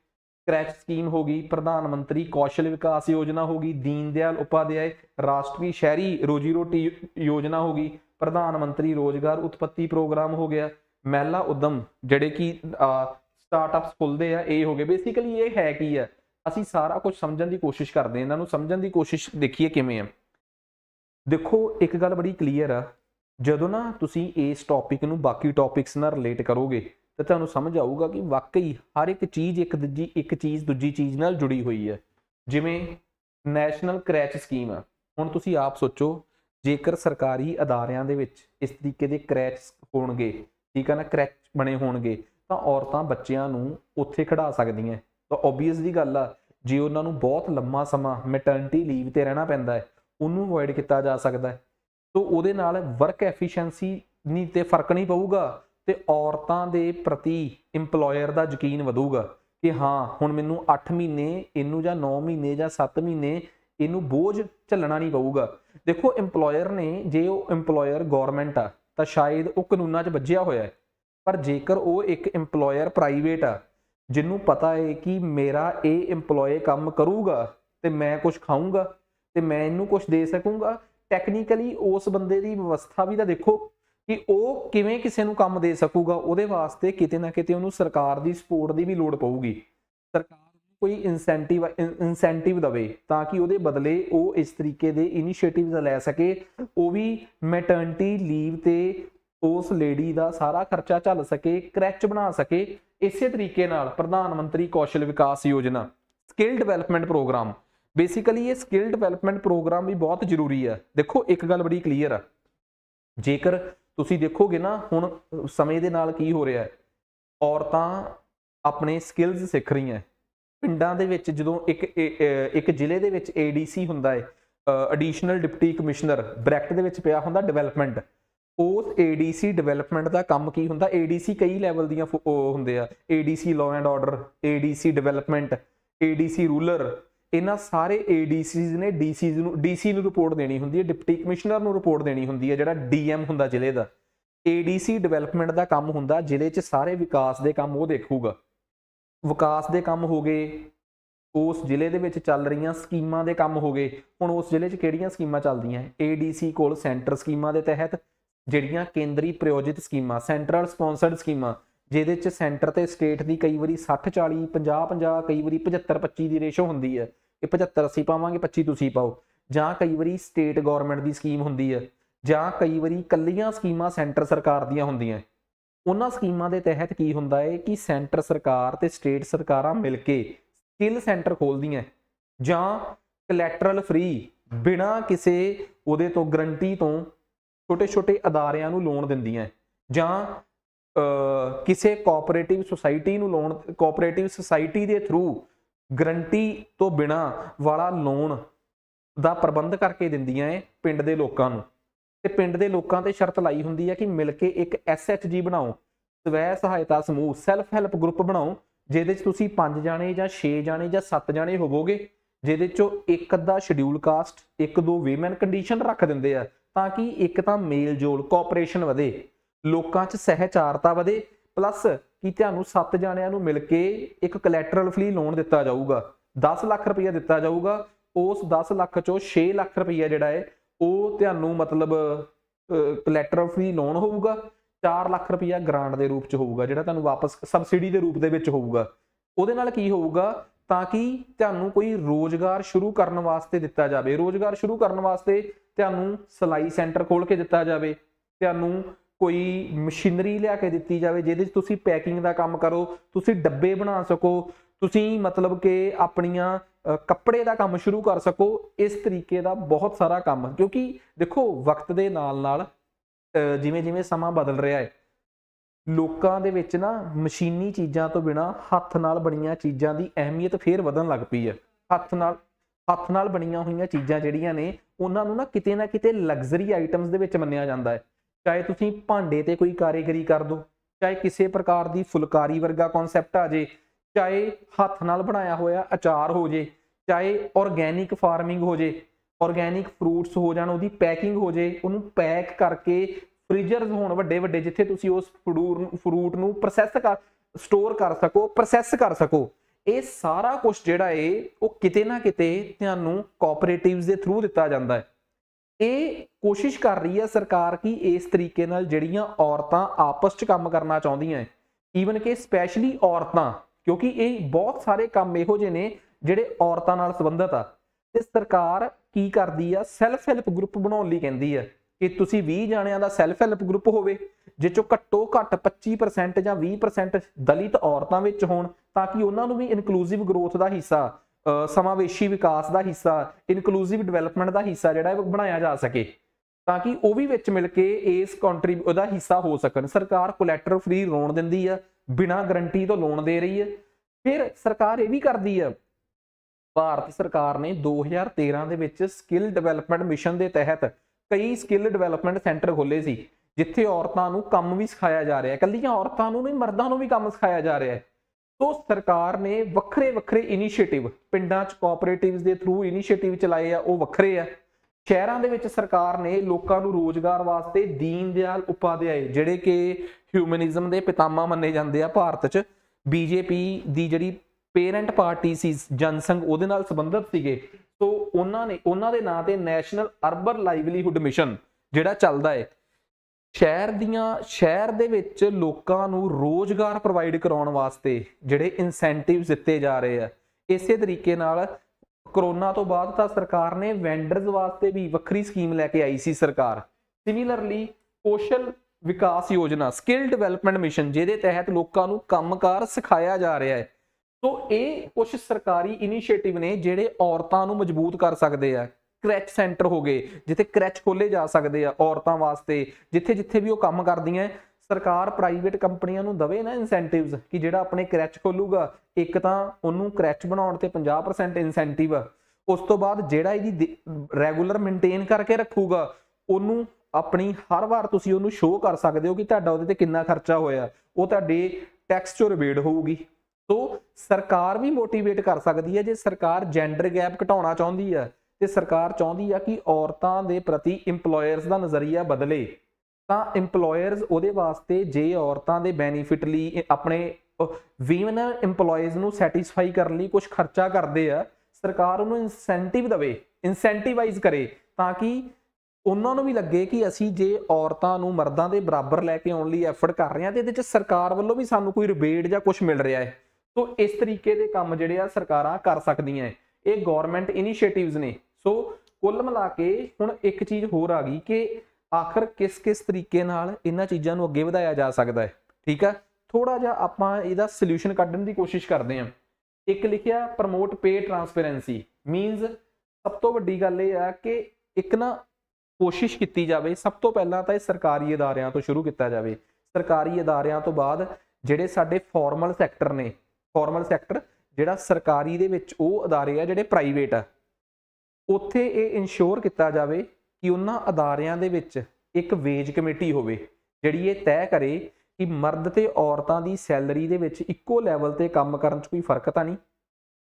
ਕਰੈਚ ਸਕੀਮ ਹੋ ਗਈ, ਪ੍ਰਧਾਨ ਮੰਤਰੀ ਕੌਸ਼ਲ ਵਿਕਾਸ ਯੋਜਨਾ ਹੋ ਗਈ, ਦੀਨ ਦਿਆਲ ਉਪਾਧਿਆਏ ਰਾਸ਼ਟਰੀ ਸ਼ਹਿਰੀ ਰੋਜੀ ਰੋਟੀ ਯੋਜਨਾ ਹੋ ਗਈ, ਪ੍ਰਧਾਨ ਮੰਤਰੀ ਰੋਜ਼ਗਾਰ ਉਤਪਤੀ ਪ੍ਰੋਗਰਾਮ ਹੋ ਗਿਆ, ਮਹਿਲਾ ਉਦਮ ਜਿਹੜੇ ਕਿ ਸਟਾਰਟਅਪਸ ਖੁੱਲਦੇ ਆ, ਇਹ ਹੋ ਗਏ। ਬੇਸਿਕਲੀ ਇਹ ਹੈ ਕੀ ਆ, ਅਸੀਂ ਸਾਰਾ ਕੁਝ ਸਮਝਣ ਦੀ ਕੋਸ਼ਿਸ਼ ਕਰਦੇ ਹਾਂ, ਇਹਨਾਂ ਨੂੰ ਸਮਝਣ ਦੀ ਕੋਸ਼ਿਸ਼ ਦੇਖੀਏ ਕਿਵੇਂ ਆ। ਦੇਖੋ ਇੱਕ ਗੱਲ ਬੜੀ ਕਲੀਅਰ ਆ, ਜਦੋਂ ਨਾ ਤੁਸੀਂ ਇਸ ਟੌਪਿਕ ਨੂੰ ਬਾਕੀ ਟੌਪਿਕਸ ਨਾਲ ਰਿਲੇਟ ਕਰੋਗੇ ਤਾਂ ਤੁਹਾਨੂੰ ਸਮਝ ਆਊਗਾ ਕਿ ਵਾਕਈ ਹਰ ਇੱਕ ਚੀਜ਼ ਇੱਕ ਚੀਜ਼ ਦੂਜੀ ਚੀਜ਼ ਨਾਲ ਜੁੜੀ ਹੋਈ ਹੈ। ਜਿਵੇਂ ਨੈਸ਼ਨਲ ਕਰੈਚ ਸਕੀਮ ਆ, ਹੁਣ ਤੁਸੀਂ ਆਪ ਸੋਚੋ ਜੇਕਰ ਸਰਕਾਰੀ ਅਦਾਰਿਆਂ ਦੇ ਵਿੱਚ ਇਸ ਤਰੀਕੇ ਦੇ ਕਰੈਚ ਹੋਣਗੇ, ਠੀਕ ਹੈ ਨਾ, ਕਰੈਚ ਬਣੇ ਹੋਣਗੇ, ਤਾਂ ਔਰਤਾਂ ਬੱਚਿਆਂ ਨੂੰ ਉੱਥੇ ਖੜਾ ਸਕਦੀਆਂ। ਤਾਂ ਓਬਵੀਅਸ ਦੀ ਗੱਲ ਆ, ਜੇ ਉਹਨਾਂ ਨੂੰ ਬਹੁਤ ਲੰਮਾ ਸਮਾਂ ਮੈਟਰਨਿਟੀ ਲੀਵ ਤੇ ਰਹਿਣਾ ਪੈਂਦਾ ਹੈ, ਉਹਨੂੰ ਅਵੋਇਡ ਕੀਤਾ ਜਾ ਸਕਦਾ ਹੈ। ਸੋ ਉਹਦੇ ਨਾਲ ਵਰਕ ਐਫੀਸ਼ੀਐਂਸੀ ਨਹੀਂ ਤੇ ਫਰਕ ਨਹੀਂ ਪਊਗਾ ਤੇ ਔਰਤਾਂ ਦੇ ਪ੍ਰਤੀ ਇੰਪਲੋਇਰ ਦਾ ਯਕੀਨ ਵਧੂਗਾ ਕਿ ਹਾਂ ਹੁਣ ਮੈਨੂੰ 8 ਮਹੀਨੇ ਇਹਨੂੰ ਜਾਂ 9 ਮਹੀਨੇ ਜਾਂ 7 ਮਹੀਨੇ ਇਹਨੂੰ ਬੋਝ ਝੱਲਣਾ ਨਹੀਂ ਪਊਗਾ। ਦੇਖੋ ਇੰਪਲੋਇਰ ਨੇ, ਜੇ ਉਹ ਇੰਪਲੋਇਰ ਗੌਰਮੈਂਟ ਆ ਤਾਂ ਸ਼ਾਇਦ ਉਹ ਕਾਨੂੰਨਾਂ 'ਚ ਵੱਜਿਆ ਹੋਇਆ ਹੈ, ਪਰ ਜੇਕਰ ਉਹ ਇੱਕ ਇੰਪਲੋਇਰ ਪ੍ਰਾਈਵੇਟ ਆ ਜਿਹਨੂੰ ਪਤਾ ਹੈ ਕਿ ਮੇਰਾ ਇਹ ਇੰਪਲੋਏ ਕੰਮ ਕਰੂਗਾ ਤੇ ਮੈਂ ਕੁਝ ਖਾਊਂਗਾ ਤੇ ਮੈਂ ਇਹਨੂੰ ਕੁਝ ਦੇ ਸਕੂੰਗਾ, ਟੈਕਨੀਕਲੀ ਉਸ ਬੰਦੇ ਦੀ ਵਿਵਸਥਾ ਵੀ ਤਾਂ ਦੇਖੋ ਕਿ ਉਹ ਕਿਵੇਂ ਕਿਸੇ ਨੂੰ ਕੰਮ ਦੇ ਸਕੂਗਾ। ਉਹਦੇ ਵਾਸਤੇ ਕਿਤੇ ਨਾ ਕਿਤੇ ਉਹਨੂੰ ਸਰਕਾਰ ਦੀ ਸਪੋਰਟ ਦੀ ਵੀ ਲੋੜ ਪਊਗੀ। ਸਰਕਾਰ ਕੋਈ ਇਨਸੈਂਟਿਵ ਦੇਵੇ ਤਾਂ ਕਿ ਉਹਦੇ ਬਦਲੇ ਉਹ ਇਸ ਤਰੀਕੇ ਦੇ ਇਨੀਸ਼ੀਏਟਿਵ ਲੈ ਸਕੇ, ਉਹ ਵੀ ਮੈਟਰਨਿਟੀ ਲੀਵ ਤੇ ਉਸ ਲੇਡੀ ਦਾ ਸਾਰਾ ਖਰਚਾ ਝੱਲ ਸਕੇ, ਕਰੈਚ ਬਣਾ ਸਕੇ। ਇਸੇ ਤਰੀਕੇ ਨਾਲ ਪ੍ਰਧਾਨ ਮੰਤਰੀ ਕੌਸ਼ਲ ਵਿਕਾਸ ਯੋਜਨਾ, ਸਕਿੱਲ ਡਿਵੈਲਪਮੈਂਟ ਪ੍ਰੋਗਰਾਮ, ਬੇਸਿਕਲੀ ਇਹ ਸਕਿੱਲ ਡਿਵੈਲਪਮੈਂਟ ਪ੍ਰੋਗਰਾਮ ਵੀ ਬਹੁਤ ਜ਼ਰੂਰੀ ਹੈ। ਦੇਖੋ ਇੱਕ ਗੱਲ ਬੜੀ ਕਲੀਅਰ ਆ, ਜੇਕਰ ਤੁਸੀਂ ਦੇਖੋਗੇ ਨਾ ਹੁਣ ਸਮੇਂ ਦੇ ਨਾਲ ਕੀ ਹੋ ਰਿਹਾ ਹੈ, ਔਰਤਾਂ ਆਪਣੇ ਸਕਿੱਲਸ ਸਿੱਖ ਰਹੀਆਂ। ਪਿੰਡਾਂ ਦੇ ਵਿੱਚ ਜਦੋਂ ਇੱਕ ਜ਼ਿਲ੍ਹੇ ਦੇ ਵਿੱਚ ADC ਹੁੰਦਾ ਹੈ, ਐਡੀਸ਼ਨਲ ਡਿਪਟੀ ਕਮਿਸ਼ਨਰ, ਬ੍ਰੈਕਟ ਦੇ ਵਿੱਚ ਪਿਆ ਹੁੰਦਾ ਡਿਵੈਲਪਮੈਂਟ, ਉਸ ADC ਡਿਵੈਲਪਮੈਂਟ ਦਾ ਕੰਮ ਕੀ ਹੁੰਦਾ, ADC ਕਈ ਲੈਵਲ ਦੀਆਂ ਹੁੰਦੇ ਆ, ADC law and order, ADC development, ADC rural, ਇਹਨਾਂ ਸਾਰੇ ADCs ਨੇ DC ਨੂੰ ਰਿਪੋਰਟ ਦੇਣੀ ਹੁੰਦੀ ਹੈ, ਡਿਪਟੀ ਕਮਿਸ਼ਨਰ ਨੂੰ ਰਿਪੋਰਟ ਦੇਣੀ ਹੁੰਦੀ ਹੈ, ਜਿਹੜਾ DM ਹੁੰਦਾ ਜ਼ਿਲ੍ਹੇ ਦਾ। ADC ਡਿਵੈਲਪਮੈਂਟ ਦਾ ਕੰਮ ਹੁੰਦਾ ਜ਼ਿਲ੍ਹੇ 'ਚ ਸਾਰੇ ਵਿਕਾਸ ਦੇ ਕੰਮ ਉਹ ਦੇਖੂਗਾ। ਵਿਕਾਸ ਦੇ ਕੰਮ ਹੋ ਗਏ, ਉਸ ਜ਼ਿਲ੍ਹੇ ਦੇ ਵਿੱਚ ਚੱਲ ਰਹੀਆਂ ਸਕੀਮਾਂ ਦੇ ਕੰਮ ਹੋ ਗਏ। ਹੁਣ ਉਸ ਜ਼ਿਲ੍ਹੇ 'ਚ ਕਿਹੜੀਆਂ ਸਕੀਮਾਂ ਚੱਲਦੀਆਂ, ADC ਕੋਲ ਸੈਂਟਰ ਸਕੀਮਾਂ ਦੇ ਤਹਿਤ ਜਿਹੜੀਆਂ ਕੇਂਦਰੀ ਪ੍ਰਾਯੋਜਿਤ ਸਕੀਮਾਂ, ਸੈਂਟਰਲ ਸਪੌਂਸਰਡ ਸਕੀਮਾਂ, ਜਿਹਦੇ 'ਚ ਸੈਂਟਰ ਤੇ ਸਟੇਟ ਦੀ ਕਈ ਵਾਰੀ 60-40, 50-50, ਕਈ ਵਾਰੀ 75-25 ਦੀ ਰੇਸ਼ੋ ਹੁੰਦੀ ਹੈ ਕਿ 75 ਅਸੀਂ ਪਾਵਾਂਗੇ, 25 ਤੁਸੀਂ ਪਾਓ, ਜਾਂ ਕਈ ਵਾਰੀ ਸਟੇਟ ਗੌਰਮੈਂਟ ਦੀ ਸਕੀਮ ਹੁੰਦੀ ਹੈ, ਜਾਂ ਕਈ ਵਾਰੀ ਇਕੱਲੀਆਂ ਸਕੀਮਾਂ ਸੈਂਟਰ ਸਰਕਾਰ ਦੀਆਂ ਹੁੰਦੀਆਂ। ਉਹਨਾਂ ਸਕੀਮਾਂ ਦੇ ਤਹਿਤ ਕੀ ਹੁੰਦਾ ਹੈ ਕਿ ਸੈਂਟਰ ਸਰਕਾਰ ਤੇ ਸਟੇਟ ਸਰਕਾਰਾਂ ਮਿਲ ਕੇ ਸਕਿੱਲ ਸੈਂਟਰ ਖੋਲ੍ਹਦੀਆਂ, ਜਾਂ ਕਲੈਟਰਲ ਫ੍ਰੀ ਬਿਨਾਂ ਕਿਸੇ ਉਹਦੇ ਤੋਂ ਗਰੰਟੀ ਤੋਂ ਛੋਟੇ ਅਦਾਰਿਆਂ ਨੂੰ ਲੋਨ ਦਿੰਦੀਆਂ, ਜਾਂ ਕਿਸੇ ਕੋਆਪਰੇਟਿਵ ਸੁਸਾਇਟੀ ਨੂੰ ਲੋਨ, ਕੋਆਪਰੇਟਿਵ ਸੁਸਾਇਟੀ ਦੇ ਥਰੂ ਗਰੰਟੀ ਤੋਂ ਬਿਨਾਂ ਵਾਲਾ ਲੋਨ ਦਾ ਪ੍ਰਬੰਧ ਕਰਕੇ ਦਿੰਦੀਆਂ ਹੈ ਪਿੰਡ ਦੇ ਲੋਕਾਂ ਨੂੰ। ਤੇ ਪਿੰਡ ਦੇ ਲੋਕਾਂ ਤੇ ਸ਼ਰਤ ਲਾਈ ਹੁੰਦੀ ਹੈ ਕਿ ਮਿਲ ਕੇ ਇੱਕ SHG ਬਣਾਓ, ਸਵੈ ਸਹਾਇਤਾ ਸਮੂਹ, ਸੈਲਫ ਹੈਲਪ ਗਰੁੱਪ ਬਣਾਓ, ਜਿਹਦੇ 'ਚ ਤੁਸੀਂ 5 ਜਾਣੇ ਜਾਂ 6 ਜਾਣੇ ਜਾਂ 7 ਜਾਣੇ ਹੋਵੋਗੇ, ਜਿਹਦੇ 'ਚੋਂ ਇੱਕ ਅੱਧਾ ਸ਼ਡਿਊਲ ਕਾਸਟ, 1-2 ਵੀਮੈਨ ਕੰਡੀਸ਼ਨ ਰੱਖ ਦਿੰਦੇ ਆ ਤਾਂ ਕਿ ਇੱਕ ਤਾਂ ਮੇਲ ਜੋਲ, ਕੋਆਪਰੇਸ਼ਨ ਵਧੇ, ਲੋਕਾਂ 'ਚ ਸਹਿਚਾਰਤਾ ਵਧੇ, ਪਲੱਸ ਕਿ ਤੁਹਾਨੂੰ 7 ਜਾਣਿਆਂ ਨੂੰ ਮਿਲ ਕੇ ਇੱਕ ਕਲੈਟਰਲ ਫ੍ਰੀ ਲੋਨ ਦਿੱਤਾ ਜਾਊਗਾ, 10 ਲੱਖ ਰੁਪਈਆ ਦਿੱਤਾ ਜਾਊਗਾ। ਉਸ 10 ਲੱਖ 'ਚੋਂ 6 ਲੱਖ ਰੁਪਈਆ ਜਿਹੜਾ ਹੈ ਉਹ ਤੁਹਾਨੂੰ ਮਤਲਬ ਕਲੈਟਰਲ ਫ੍ਰੀ ਲੋਨ ਹੋਊਗਾ, 4 ਲੱਖ ਰੁਪਈਆ ਗ੍ਰਾਂਟ ਦੇ ਰੂਪ 'ਚ ਹੋਊਗਾ, ਜਿਹੜਾ ਤੁਹਾਨੂੰ ਵਾਪਸ ਸਬਸਿਡੀ ਦੇ ਰੂਪ ਦੇ ਵਿੱਚ ਹੋਊਗਾ। ਉਹਦੇ ਨਾਲ ਕੀ ਹੋਊਗਾ ਤਾਂ ਕਿ ਤੁਹਾਨੂੰ ਕੋਈ ਰੋਜ਼ਗਾਰ ਸ਼ੁਰੂ ਕਰਨ ਵਾਸਤੇ ਦਿੱਤਾ ਜਾਵੇ। ਰੋਜ਼ਗਾਰ ਸ਼ੁਰੂ ਕਰਨ ਵਾਸਤੇ ਤੁਹਾਨੂੰ ਸਿਲਾਈ ਸੈਂਟਰ ਖੋਲ੍ਹ ਕੇ ਦਿੱਤਾ ਜਾਵੇ, ਤੁਹਾਨੂੰ कोई मशीनरी लिया के दित्ती जाए जिहदे च तुसीं पैकिंग का काम करो, तुसीं डब्बे बना सको, तुसीं मतलब कि अपनियां कपड़े का काम शुरू कर सको। इस तरीके का बहुत सारा काम, क्योंकि देखो वक्त के नाल नाल जिवें जिवें समा बदल रहा है, लोकां दे विच ना मशीनी चीज़ां तो बिना हत्थ नाल बणीਆਂ चीज़ां की अहमियत फिर वधन लग पई है। हत्थ नाल बणीਆਂ होईਆਂ चीज़ां जिहड़ियां ने उन्हां नूं ना किते लग्जरी आइटम्स दे विच मन्निया जांदा है। चाहे तुसीं भांडे ते कोई कारीगरी कर दो, चाहे किसी प्रकार की फुलकारी वर्गा कॉन्सैप्ट आ जाए, चाहे हत्थ नाल बनाया होया अचार हो जाए, चाहे ऑर्गैनिक फार्मिंग हो जाए, ऑर्गैनिक फ्रूट्स हो जाण, उहदी पैकिंग हो जाए, उहनूं पैक करके फ्रीजरस होण वड्डे वड्डे जिथे तुसीं उस फ्रूट नूं प्रोसैस कर स्टोर कर सको, प्रोसैस कर सको। ये सारा कुछ जिहड़ा है वो किते ना किते तुहानूं कोऑपरेटिव्स दे थ्रू दिता जांदा है। ये कोशिश कर रही है सरकार कि इस तरीके नाल जिहड़ियां औरतां आपस च काम करना चाहुंदियां, ईवन कि स्पैशली औरतां, क्योंकि ये बहुत सारे काम इहो जिहे ने जिहड़े औरतां नाल संबंधित आ, ते सरकार की करदी आ, सैल्फ हैल्प ग्रुप बनाउण लई कहंदी है कि तुसीं 20 जाणिਆਂ ਦਾ सैल्फ हैल्प ग्रुप होवे, जिस चों घट्टो घੱਟ 25% ਜਾਂ 20% दलित औरतां विच होण, ਤਾਂ कि उन्हां नूं भी इनकलूसिव ग्रोथ ਦਾ हिस्सा, समावेशी विकास का हिस्सा, इनकलूसिव डिवेलपमेंट का हिस्सा जिहड़ा बनाया जा सके, ताकि वह भी विच मिल के इस उहदा हिस्सा हो सकन। सरकार कोलैटरल फ्री लोन दिंदी है, बिना गरंटी तो लोन दे रही है। फिर सरकार ये भी करती है, भारत सरकार ने 2013 ਦੇ ਵਿੱਚ स्किल डिवेलपमेंट मिशन के तहत कई स्किल डिवेलपमेंट सेंटर खोले सी, जिथे औरतां नूं काम भी सिखाया जा रहा है, कल्लियां औरतां नूं नहीं मर्दां नूं भी काम सिखाया जा रहा है। तो सरकार ने वक्रे वक्रे इनीशिएटिव पिंडां च कोऑपरेटिव्स के थ्रू इनीशिएटिव चलाए आ, वो वक्रे आ। शहरां दे विच सरकार ने लोकां नूं रोजगार वास्ते दीन दयाल उपाध्याय, जिहड़े कि ह्यूमनिज्म के पितामह मन्ने जांदे आ भारत च, बीजेपी दी जिहड़ी पेरेंट पार्टी सी जनसंघ उहदे नाल संबंधित सीगे, तो उन्हां दे नां ते नैशनल अर्बन लाइवलीहुड मिशन जिहड़ा चलदा है, शहर दे विच लोकां नूं रोजगार प्रोवाइड कराउण वास्ते जिहड़े इंसैंटिव्स दित्ते जा रहे हैं। इसे तरीके नाल कोरोना तो बाद तां सरकार ने वैंडर्स वास्ते भी वक्री स्कीम लैके आई सी सरकार। सिमिलरली कौशल विकास योजना, स्किल डिवेलपमेंट मिशन, जिहदे तहत लोकां नूं कामकार सिखाया जा रहा है। तो ये कुछ सरकारी इनीशिएटिव ने जिहड़े औरतां नूं मजबूत कर सकते हैं। क्रैच सेंटर हो गए, जिथे क्रैच खोले जा सकते हैं औरतां वास्ते, जिथे जिथे भी वो काम करदियां, सरकार प्राइवेट कंपनियां नूं दवे ना इंसैंटिव्स कि जिहड़ा अपने क्रैच खोलूगा, एक तां उहनूं क्रैच बनाउण ते 50% इंसैंटिव, उस तो बाद जिहड़ा इहदी रैगूलर मेनटेन करके रखूगा, उहनूं अपनी हर वार तुसीं उहनूं शो कर सकदे हो कि तुहाडा उहदे ते किन्ना खर्चा होया, वो तुहाडे टैक्स चों रिबेट होऊगी। तो सरकार भी मोटिवेट कर सकती है, जे सरकार जेंडर गैप घटाउणा चाहुंदी है ते सरकार चाहुंदी है कि औरतां दे प्रति इंपलॉयर्स का नज़रिया बदले, तां इंपलॉयर्स उहदे वास्ते जे औरतां दे बेनीफिट लई अपने वीमन इंपलॉयज़ नूं सैटिस्फाई करने लई कुछ खर्चा करदे आ, सरकार उहनूं इंसैंटिव दवे, इंसैंटिवाइज करे, ताकि उन्हां नूं भी लगे कि असीं जे औरतां नूं मर्दां दे बराबर लैके आउण लई एफर्ट कर रहे हां, ते इहदे च सरकार वल्लों भी सानूं कोई रिबेट जां कुछ मिल रहा है। तो इस तरीके के काम जिहड़े आ सरकारां कर सकदियां, ये गौरमेंट इनीशिएटिव्स ने। सो कुल मिला के हुण एक चीज़ होर आ गई कि आखिर किस किस तरीके नाल इन्हां चीज़ां नूं अगे वधाया जा सकदा है। ठीक है, थोड़ा जिहा आपां इहदा सल्यूशन कढण दी कोशिश करदे हां। एक लिखिया प्रमोट पे ट्रांसपेरेंसी, मीनस सब तो वड्डी गल इह है कि एक ना कोशिश की जाए, सब तो पहला तो सरकारी अदारियां तो शुरू किया जाए। सरकारी अदारियां तो बाद जिहड़े साडे फॉर्मल सैक्टर ने, फॉर्मल सैक्टर जिहड़ा सरकारी दे विच ओह अदारे आ जिहड़े प्राइवेट आ, उत्थे ये इंश्योर किया जाए कि उन्हां अदारियां दे विच एक वेज कमेटी होवे जिहड़ी ये तय करे कि मर्द ते औरतां दी सैलरी दे विच इक्को लैवल ते काम करन च कोई फर्क तां नहीं,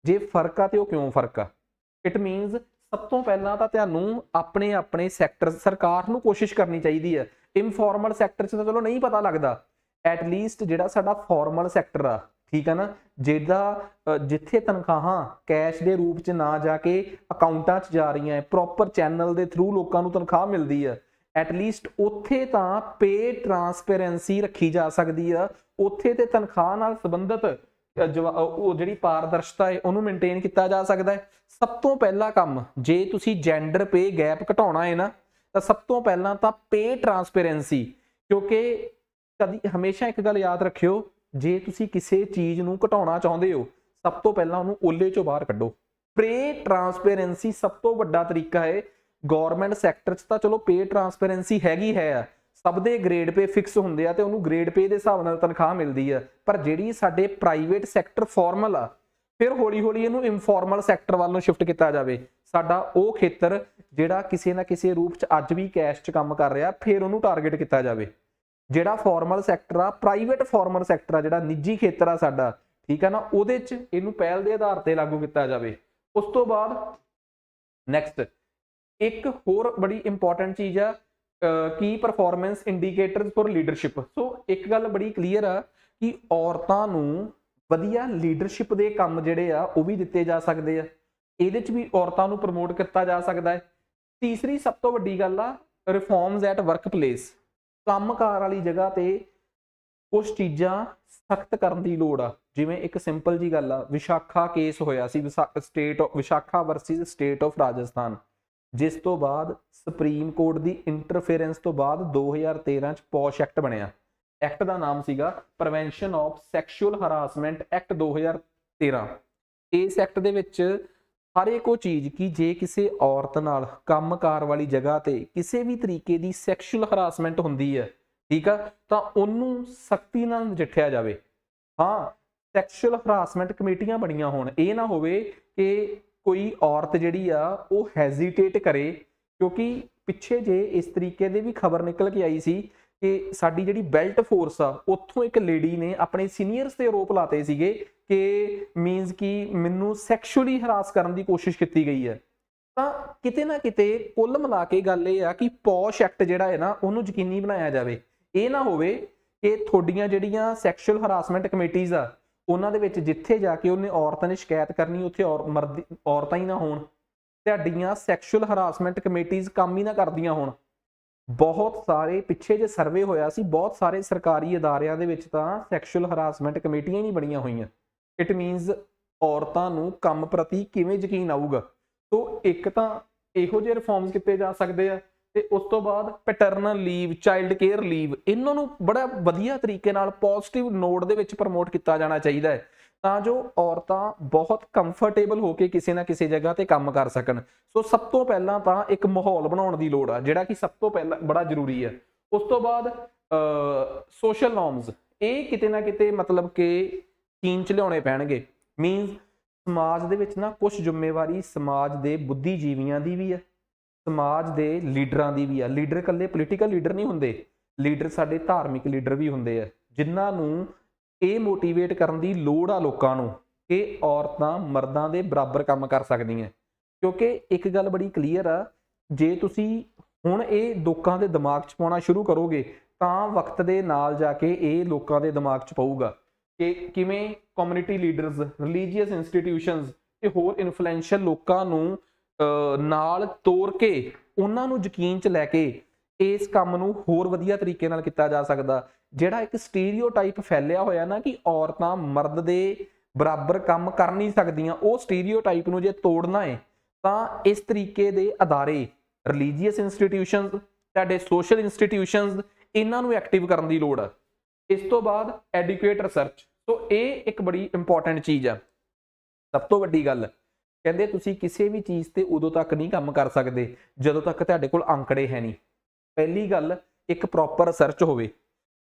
जे फर्क आ ते ओह क्यों फर्क आ। इट मीनस सब तो पहला तो तुहानूं अपने अपने सैक्टर सरकार नूं कोशिश करनी चाहिए है। इनफॉर्मल सैक्टर च तो चलो नहीं पता लगता, एटलीस्ट जिहड़ा साडा फॉर्मल सैक्टर आ, ठीक है ना, जिहदा जिथे तनखाहां कैश के रूप च ना जाके अकाउंटां च जा रही हैं, प्रॉपर चैनल के थ्रू लोगों को तनखाह मिलती है, एटलीस्ट उत्थे तां पे ट्रांसपेरेंसी रखी जा सकती है। उत्थे ते तनखाह नाल संबंधित जिहड़ी पारदर्शिता है उन्होंने मेनटेन किया जा सकता है। सब तो पहला काम जे तुसी जेंडर पे गैप घटाउणा है ना, तो सब तो पहला तो पे ट्रांसपेरेंसी, क्योंकि कदी हमेशा एक गल याद रखियो, जे तुसी किसी चीज़ नूं घटाउणा चाहुंदे हो सब तो पहला उहनूं ओले चों बाहर कड्डो। पे ट्रांसपेरेंसी सब तो वड्डा तरीका है। गौरमेंट सैक्टर च तां चलो पे ट्रांसपेरेंसी हैगी है आ, सब दे ग्रेड पे फिक्स हुंदे आ ते उहनूं ग्रेड पे दे हिसाब नाल तनखाह मिलदी आ, पर जिहड़ी साडे प्राइवेट सैक्टर फॉर्मल आ फिर हौली हौली इहनूं इनफॉर्मल सैक्टर वल नूं शिफ्ट किया जाए। साडा ਉਹ ਖੇਤਰ ਜਿਹੜਾ ਕਿਸੇ ਨਾ ਕਿਸੇ ਰੂਪ ਚ ਅੱਜ ਵੀ ਕੈਸ਼ ਚ ਕੰਮ ਕਰ ਰਿਹਾ ਫਿਰ ਉਹਨੂੰ ਟਾਰਗੇਟ ਕੀਤਾ ਜਾਵੇ। ਜਿਹੜਾ ਫਾਰਮਲ ਸੈਕਟਰ ਆ, ਪ੍ਰਾਈਵੇਟ ਫਾਰਮਲ ਸੈਕਟਰ ਆ, ਜਿਹੜਾ ਨਿੱਜੀ ਖੇਤਰ ਆ ਸਾਡਾ, ਠੀਕ ਹੈ ਨਾ, ਉਹਦੇ ਚ ਇਹਨੂੰ ਪਹਿਲ ਦੇ ਆਧਾਰ ਤੇ ਲਾਗੂ ਕੀਤਾ ਜਾਵੇ। ਉਸ ਤੋਂ ਬਾਅਦ ਨੈਕਸਟ ਇੱਕ ਹੋਰ ਬੜੀ ਇੰਪੋਰਟੈਂਟ ਚੀਜ਼ ਆ ਕੀ ਪਰਫਾਰਮੈਂਸ ਇੰਡੀਕੇਟਰਸ ਫॉर ਲੀਡਰਸ਼ਿਪ। ਸੋ ਇੱਕ ਗੱਲ ਬੜੀ ਕਲੀਅਰ ਆ ਕਿ ਔਰਤਾਂ ਨੂੰ ਵਧੀਆ ਲੀਡਰਸ਼ਿਪ ਦੇ ਕੰਮ ਜਿਹੜੇ ਆ ਉਹ ਵੀ ਦਿੱਤੇ ਜਾ ਸਕਦੇ ਆ, ਇਹਦੇ ਚ ਵੀ ਔਰਤਾਂ ਨੂੰ ਪ੍ਰਮੋਟ ਕੀਤਾ ਜਾ ਸਕਦਾ ਹੈ। ਤੀਸਰੀ ਸਭ ਤੋਂ ਵੱਡੀ ਗੱਲ ਆ ਰਿਫਾਰਮਸ ਐਟ ਵਰਕ ਪਲੇਸ। ਕੰਮਕਾਰ ਵਾਲੀ ਜਗ੍ਹਾ ਤੇ ਕੁਝ ਚੀਜ਼ਾਂ ਸਖਤ ਕਰਨ ਦੀ ਲੋੜ ਆ। ਜਿਵੇਂ ਇੱਕ ਸਿੰਪਲ ਜੀ ਗੱਲ ਆ, ਵਿਸ਼ਾਖਾ ਕੇਸ ਹੋਇਆ ਸੀ Vishakha versus state of Rajasthan, ਜਿਸ ਤੋਂ ਬਾਅਦ ਸੁਪਰੀਮ ਕੋਰਟ ਦੀ ਇੰਟਰਫੇਰੈਂਸ ਤੋਂ ਬਾਅਦ 2013 ਚ ਪੌਸ਼ ਐਕਟ ਬਣਿਆ। ਐਕਟ ਦਾ ਨਾਮ ਸੀਗਾ prevention of sexual harassment act 2013। ਇਸ ਐਕਟ ਦੇ ਵਿੱਚ ਹਰ ਇੱਕ ਉਹ ਚੀਜ਼ ਕਿ ਜੇ ਕਿਸੇ ਔਰਤ ਨਾਲ ਕੰਮਕਾਰ ਵਾਲੀ ਜਗ੍ਹਾ ਤੇ ਕਿਸੇ ਵੀ ਤਰੀਕੇ ਦੀ ਸੈਕਸ਼ੂਅਲ ਹਰਾਸਮੈਂਟ ਹੁੰਦੀ ਹੈ, ਠੀਕ ਆ, ਤਾਂ ਉਹਨੂੰ ਸਖਤੀ ਨਾਲ ਨਜਿੱਠਿਆ ਜਾਵੇ। ਹਾਂ, ਸੈਕਸ਼ੂਅਲ ਹਰਾਸਮੈਂਟ ਕਮੇਟੀਆਂ ਬਣੀਆਂ ਹੋਣ, ਇਹ ਨਾ ਹੋਵੇ ਕਿ ਕੋਈ ਔਰਤ ਜਿਹੜੀ ਆ ਉਹ ਹੈਜ਼ੀਟੇਟ ਕਰੇ, ਕਿਉਂਕਿ ਪਿੱਛੇ ਜੇ ਇਸ ਤਰੀਕੇ ਦੀ ਵੀ ਖਬਰ ਨਿਕਲ ਕੇ ਆਈ ਸੀ ਕਿ ਸਾਡੀ ਜਿਹੜੀ ਬੈਲਟ ਫੋਰਸ ਆ ਉੱਥੋਂ ਇੱਕ ਲੇਡੀ ਨੇ ਆਪਣੇ ਸੀਨੀਅਰਸ ਤੇ ਆਰੋਪ ਲਾਤੇ ਸੀਗੇ ਕਿ ਮੀਨਸ ਕਿ ਮੈਨੂੰ ਸੈਕਸ਼ੂਅਲੀ ਹਰਾਸ ਕਰਨ ਦੀ ਕੋਸ਼ਿਸ਼ ਕੀਤੀ ਗਈ ਹੈ। ਤਾਂ ਕਿਤੇ ਨਾ ਕਿਤੇ ਕੁੱਲ ਮਿਲਾ ਕੇ ਗੱਲ ਇਹ ਆ ਕਿ ਪੌਸ਼ ਐਕਟ ਜਿਹੜਾ ਹੈ ਨਾ ਉਹਨੂੰ ਯਕੀਨੀ ਬਣਾਇਆ ਜਾਵੇ। ਇਹ ਨਾ ਹੋਵੇ ਕਿ ਤੁਹਾਡੀਆਂ ਜਿਹੜੀਆਂ ਸੈਕਸ਼ੂਅਲ ਹਰਾਸਮੈਂਟ ਕਮੇਟੀਜ਼ ਆ ਉਹਨਾਂ ਦੇ ਵਿੱਚ ਜਿੱਥੇ ਜਾ ਕੇ ਉਹਨੇ ਔਰਤ ਨੇ ਸ਼ਿਕਾਇਤ ਕਰਨੀ ਉੱਥੇ ਔਰਤਾਂ ਹੀ ਨਾ ਹੋਣ, ਤੁਹਾਡੀਆਂ ਸੈਕਸ਼ੂਅਲ ਹਰਾਸਮੈਂਟ ਕਮੇਟੀਜ਼ ਕੰਮ ਹੀ ਨਾ ਕਰਦੀਆਂ ਹੋਣ। ਬਹੁਤ ਸਾਰੇ ਪਿੱਛੇ ਜੇ ਸਰਵੇ ਹੋਇਆ ਸੀ, ਬਹੁਤ ਸਾਰੇ ਸਰਕਾਰੀ ਅਦਾਰਿਆਂ ਦੇ ਵਿੱਚ ਤਾਂ ਸੈਕਸ਼ੂਅਲ ਹਰਾਸਮੈਂਟ ਕਮੇਟੀਆਂ ਹੀ ਨਹੀਂ ਬਣੀਆਂ ਹੋਈਆਂ। ਇਟ ਮੀਨਸ ਔਰਤਾਂ ਨੂੰ ਕੰਮ ਪ੍ਰਤੀ ਕਿਵੇਂ ਯਕੀਨ ਆਊਗਾ। ਸੋ ਇੱਕ ਤਾਂ ਇਹੋ ਜਿਹੇ ਰਿਫਾਰਮਸ ਕੀਤੇ ਜਾ ਸਕਦੇ ਆ, ਤੇ ਉਸ ਤੋਂ ਬਾਅਦ ਪੈਟਰਨਲ ਲੀਵ, ਚਾਈਲਡ ਕੇਅਰ ਲੀਵ, ਇਹਨਾਂ ਨੂੰ ਬੜਾ ਵਧੀਆ ਤਰੀਕੇ ਨਾਲ ਪੋਜ਼ਿਟਿਵ ਨੋਟ ਦੇ ਵਿੱਚ ਪ੍ਰਮੋਟ ਕੀਤਾ ਜਾਣਾ ਚਾਹੀਦਾ ਹੈ, ਤਾਂ ਜੋ ਔਰਤਾਂ ਬਹੁਤ ਕੰਫਰਟੇਬਲ ਹੋ ਕੇ ਕਿਸੇ ਨਾ ਕਿਸੇ ਜਗ੍ਹਾ ਤੇ ਕੰਮ ਕਰ ਸਕਣ। ਸੋ ਸਭ ਤੋਂ ਪਹਿਲਾਂ ਤਾਂ ਇੱਕ ਮਾਹੌਲ ਬਣਾਉਣ ਦੀ ਲੋੜ ਆ, ਜਿਹੜਾ ਕਿ ਸਭ ਤੋਂ ਪਹਿਲਾਂ ਬੜਾ ਜ਼ਰੂਰੀ ਹੈ। ਉਸ ਤੋਂ ਬਾਅਦ ਸੋਸ਼ਲ ਨੋਰਮਸ, ਇਹ ਕਿਤੇ ਨਾ ਕਿਤੇ ਮਤਲਬ ਕਿ ਯਕੀਨ ਚ ਲਿਆਉਣੇ ਪੈਣਗੇ। ਮੀਨਸ ਸਮਾਜ ਦੇ ਵਿੱਚ ਨਾ ਕੁਝ ਜ਼ਿੰਮੇਵਾਰੀ ਸਮਾਜ ਦੇ ਬੁੱਧੀਜੀਵੀਆਂ ਦੀ ਵੀ ਹੈ, ਸਮਾਜ ਦੇ ਲੀਡਰਾਂ ਦੀ ਵੀ ਆ। ਲੀਡਰ ਇਕੱਲੇ ਪੋਲੀਟੀਕਲ ਲੀਡਰ ਨਹੀਂ ਹੁੰਦੇ, ਲੀਡਰ ਸਾਡੇ ਧਾਰਮਿਕ ਲੀਡਰ ਵੀ ਹੁੰਦੇ ਆ, ਜਿਨ੍ਹਾਂ ਨੂੰ ਇਹ ਮੋਟੀਵੇਟ ਕਰਨ ਦੀ ਲੋੜ ਆ ਲੋਕਾਂ ਨੂੰ ਕਿ ਔਰਤਾਂ ਮਰਦਾਂ ਦੇ ਬਰਾਬਰ ਕੰਮ ਕਰ ਸਕਦੀਆਂ। ਕਿਉਂਕਿ ਇੱਕ ਗੱਲ ਬੜੀ ਕਲੀਅਰ ਆ, ਜੇ ਤੁਸੀਂ ਹੁਣ ਇਹ ਲੋਕਾਂ ਦੇ ਦਿਮਾਗ 'ਚ ਪਾਉਣਾ ਸ਼ੁਰੂ ਕਰੋਗੇ ਤਾਂ ਵਕਤ ਦੇ ਨਾਲ ਜਾ ਕੇ ਇਹ ਲੋਕਾਂ ਦੇ ਦਿਮਾਗ 'ਚ ਪਊਗਾ ਕਿ ਕਿਵੇਂ ਕਮਿਊਨਿਟੀ ਲੀਡਰਸ, ਰਿਲੀਜੀਅਸ ਇੰਸਟੀਟਿਊਸ਼ਨਸ ਤੇ ਹੋਰ ਇਨਫਲੂਐਂਸ਼ੀਅਲ ਲੋਕਾਂ ਨੂੰ ਨਾਲ ਤੋਰ ਕੇ ਉਹਨਾਂ ਨੂੰ ਯਕੀਨ 'ਚ ਲੈ ਕੇ ਇਸ ਕੰਮ ਨੂੰ ਹੋਰ ਵਧੀਆ ਤਰੀਕੇ ਨਾਲ ਕੀਤਾ ਜਾ ਸਕਦਾ। ਜਿਹੜਾ ਇੱਕ ਸਟੀਰੀਓਟਾਈਪ ਫੈਲਿਆ ਹੋਇਆ ਨਾ ਕਿ ਔਰਤਾਂ ਮਰਦ ਦੇ ਬਰਾਬਰ ਕੰਮ ਕਰ ਨਹੀਂ ਸਕਦੀਆਂ, ਉਹ ਸਟੀਰੀਓਟਾਈਪ ਨੂੰ ਜੇ ਤੋੜਨਾ ਹੈ ਤਾਂ ਇਸ ਤਰੀਕੇ ਦੇ ਅਦਾਰੇ, ਰਿਲੀਜੀਅਸ ਇੰਸਟੀਟਿਊਸ਼ਨਸ, ਤੁਹਾਡੇ ਸੋਸ਼ਲ ਇੰਸਟੀਟਿਊਸ਼ਨਸ, ਇਹਨਾਂ ਨੂੰ ਐਕਟਿਵ ਕਰਨ ਦੀ ਲੋੜ ਆ। ਇਸ ਤੋਂ ਬਾਅਦ ਐਡੂਕੇਟ ਰਿਸਰਚ। ਸੋ ਇਹ ਇੱਕ ਬੜੀ ਇੰਪੋਰਟੈਂਟ ਚੀਜ਼ ਆ। ਸਭ ਤੋਂ ਵੱਡੀ ਗੱਲ ਕਹਿੰਦੇ ਤੁਸੀਂ ਕਿਸੇ ਵੀ ਚੀਜ਼ ਤੇ ਉਦੋਂ ਤੱਕ ਨਹੀਂ ਕੰਮ ਕਰ ਸਕਦੇ ਜਦੋਂ ਤੱਕ ਤੁਹਾਡੇ ਕੋਲ ਅੰਕੜੇ ਹੈ ਨਹੀਂ। ਪਹਿਲੀ ਗੱਲ, ਇੱਕ ਪ੍ਰੋਪਰ ਰਿਸਰਚ ਹੋਵੇ।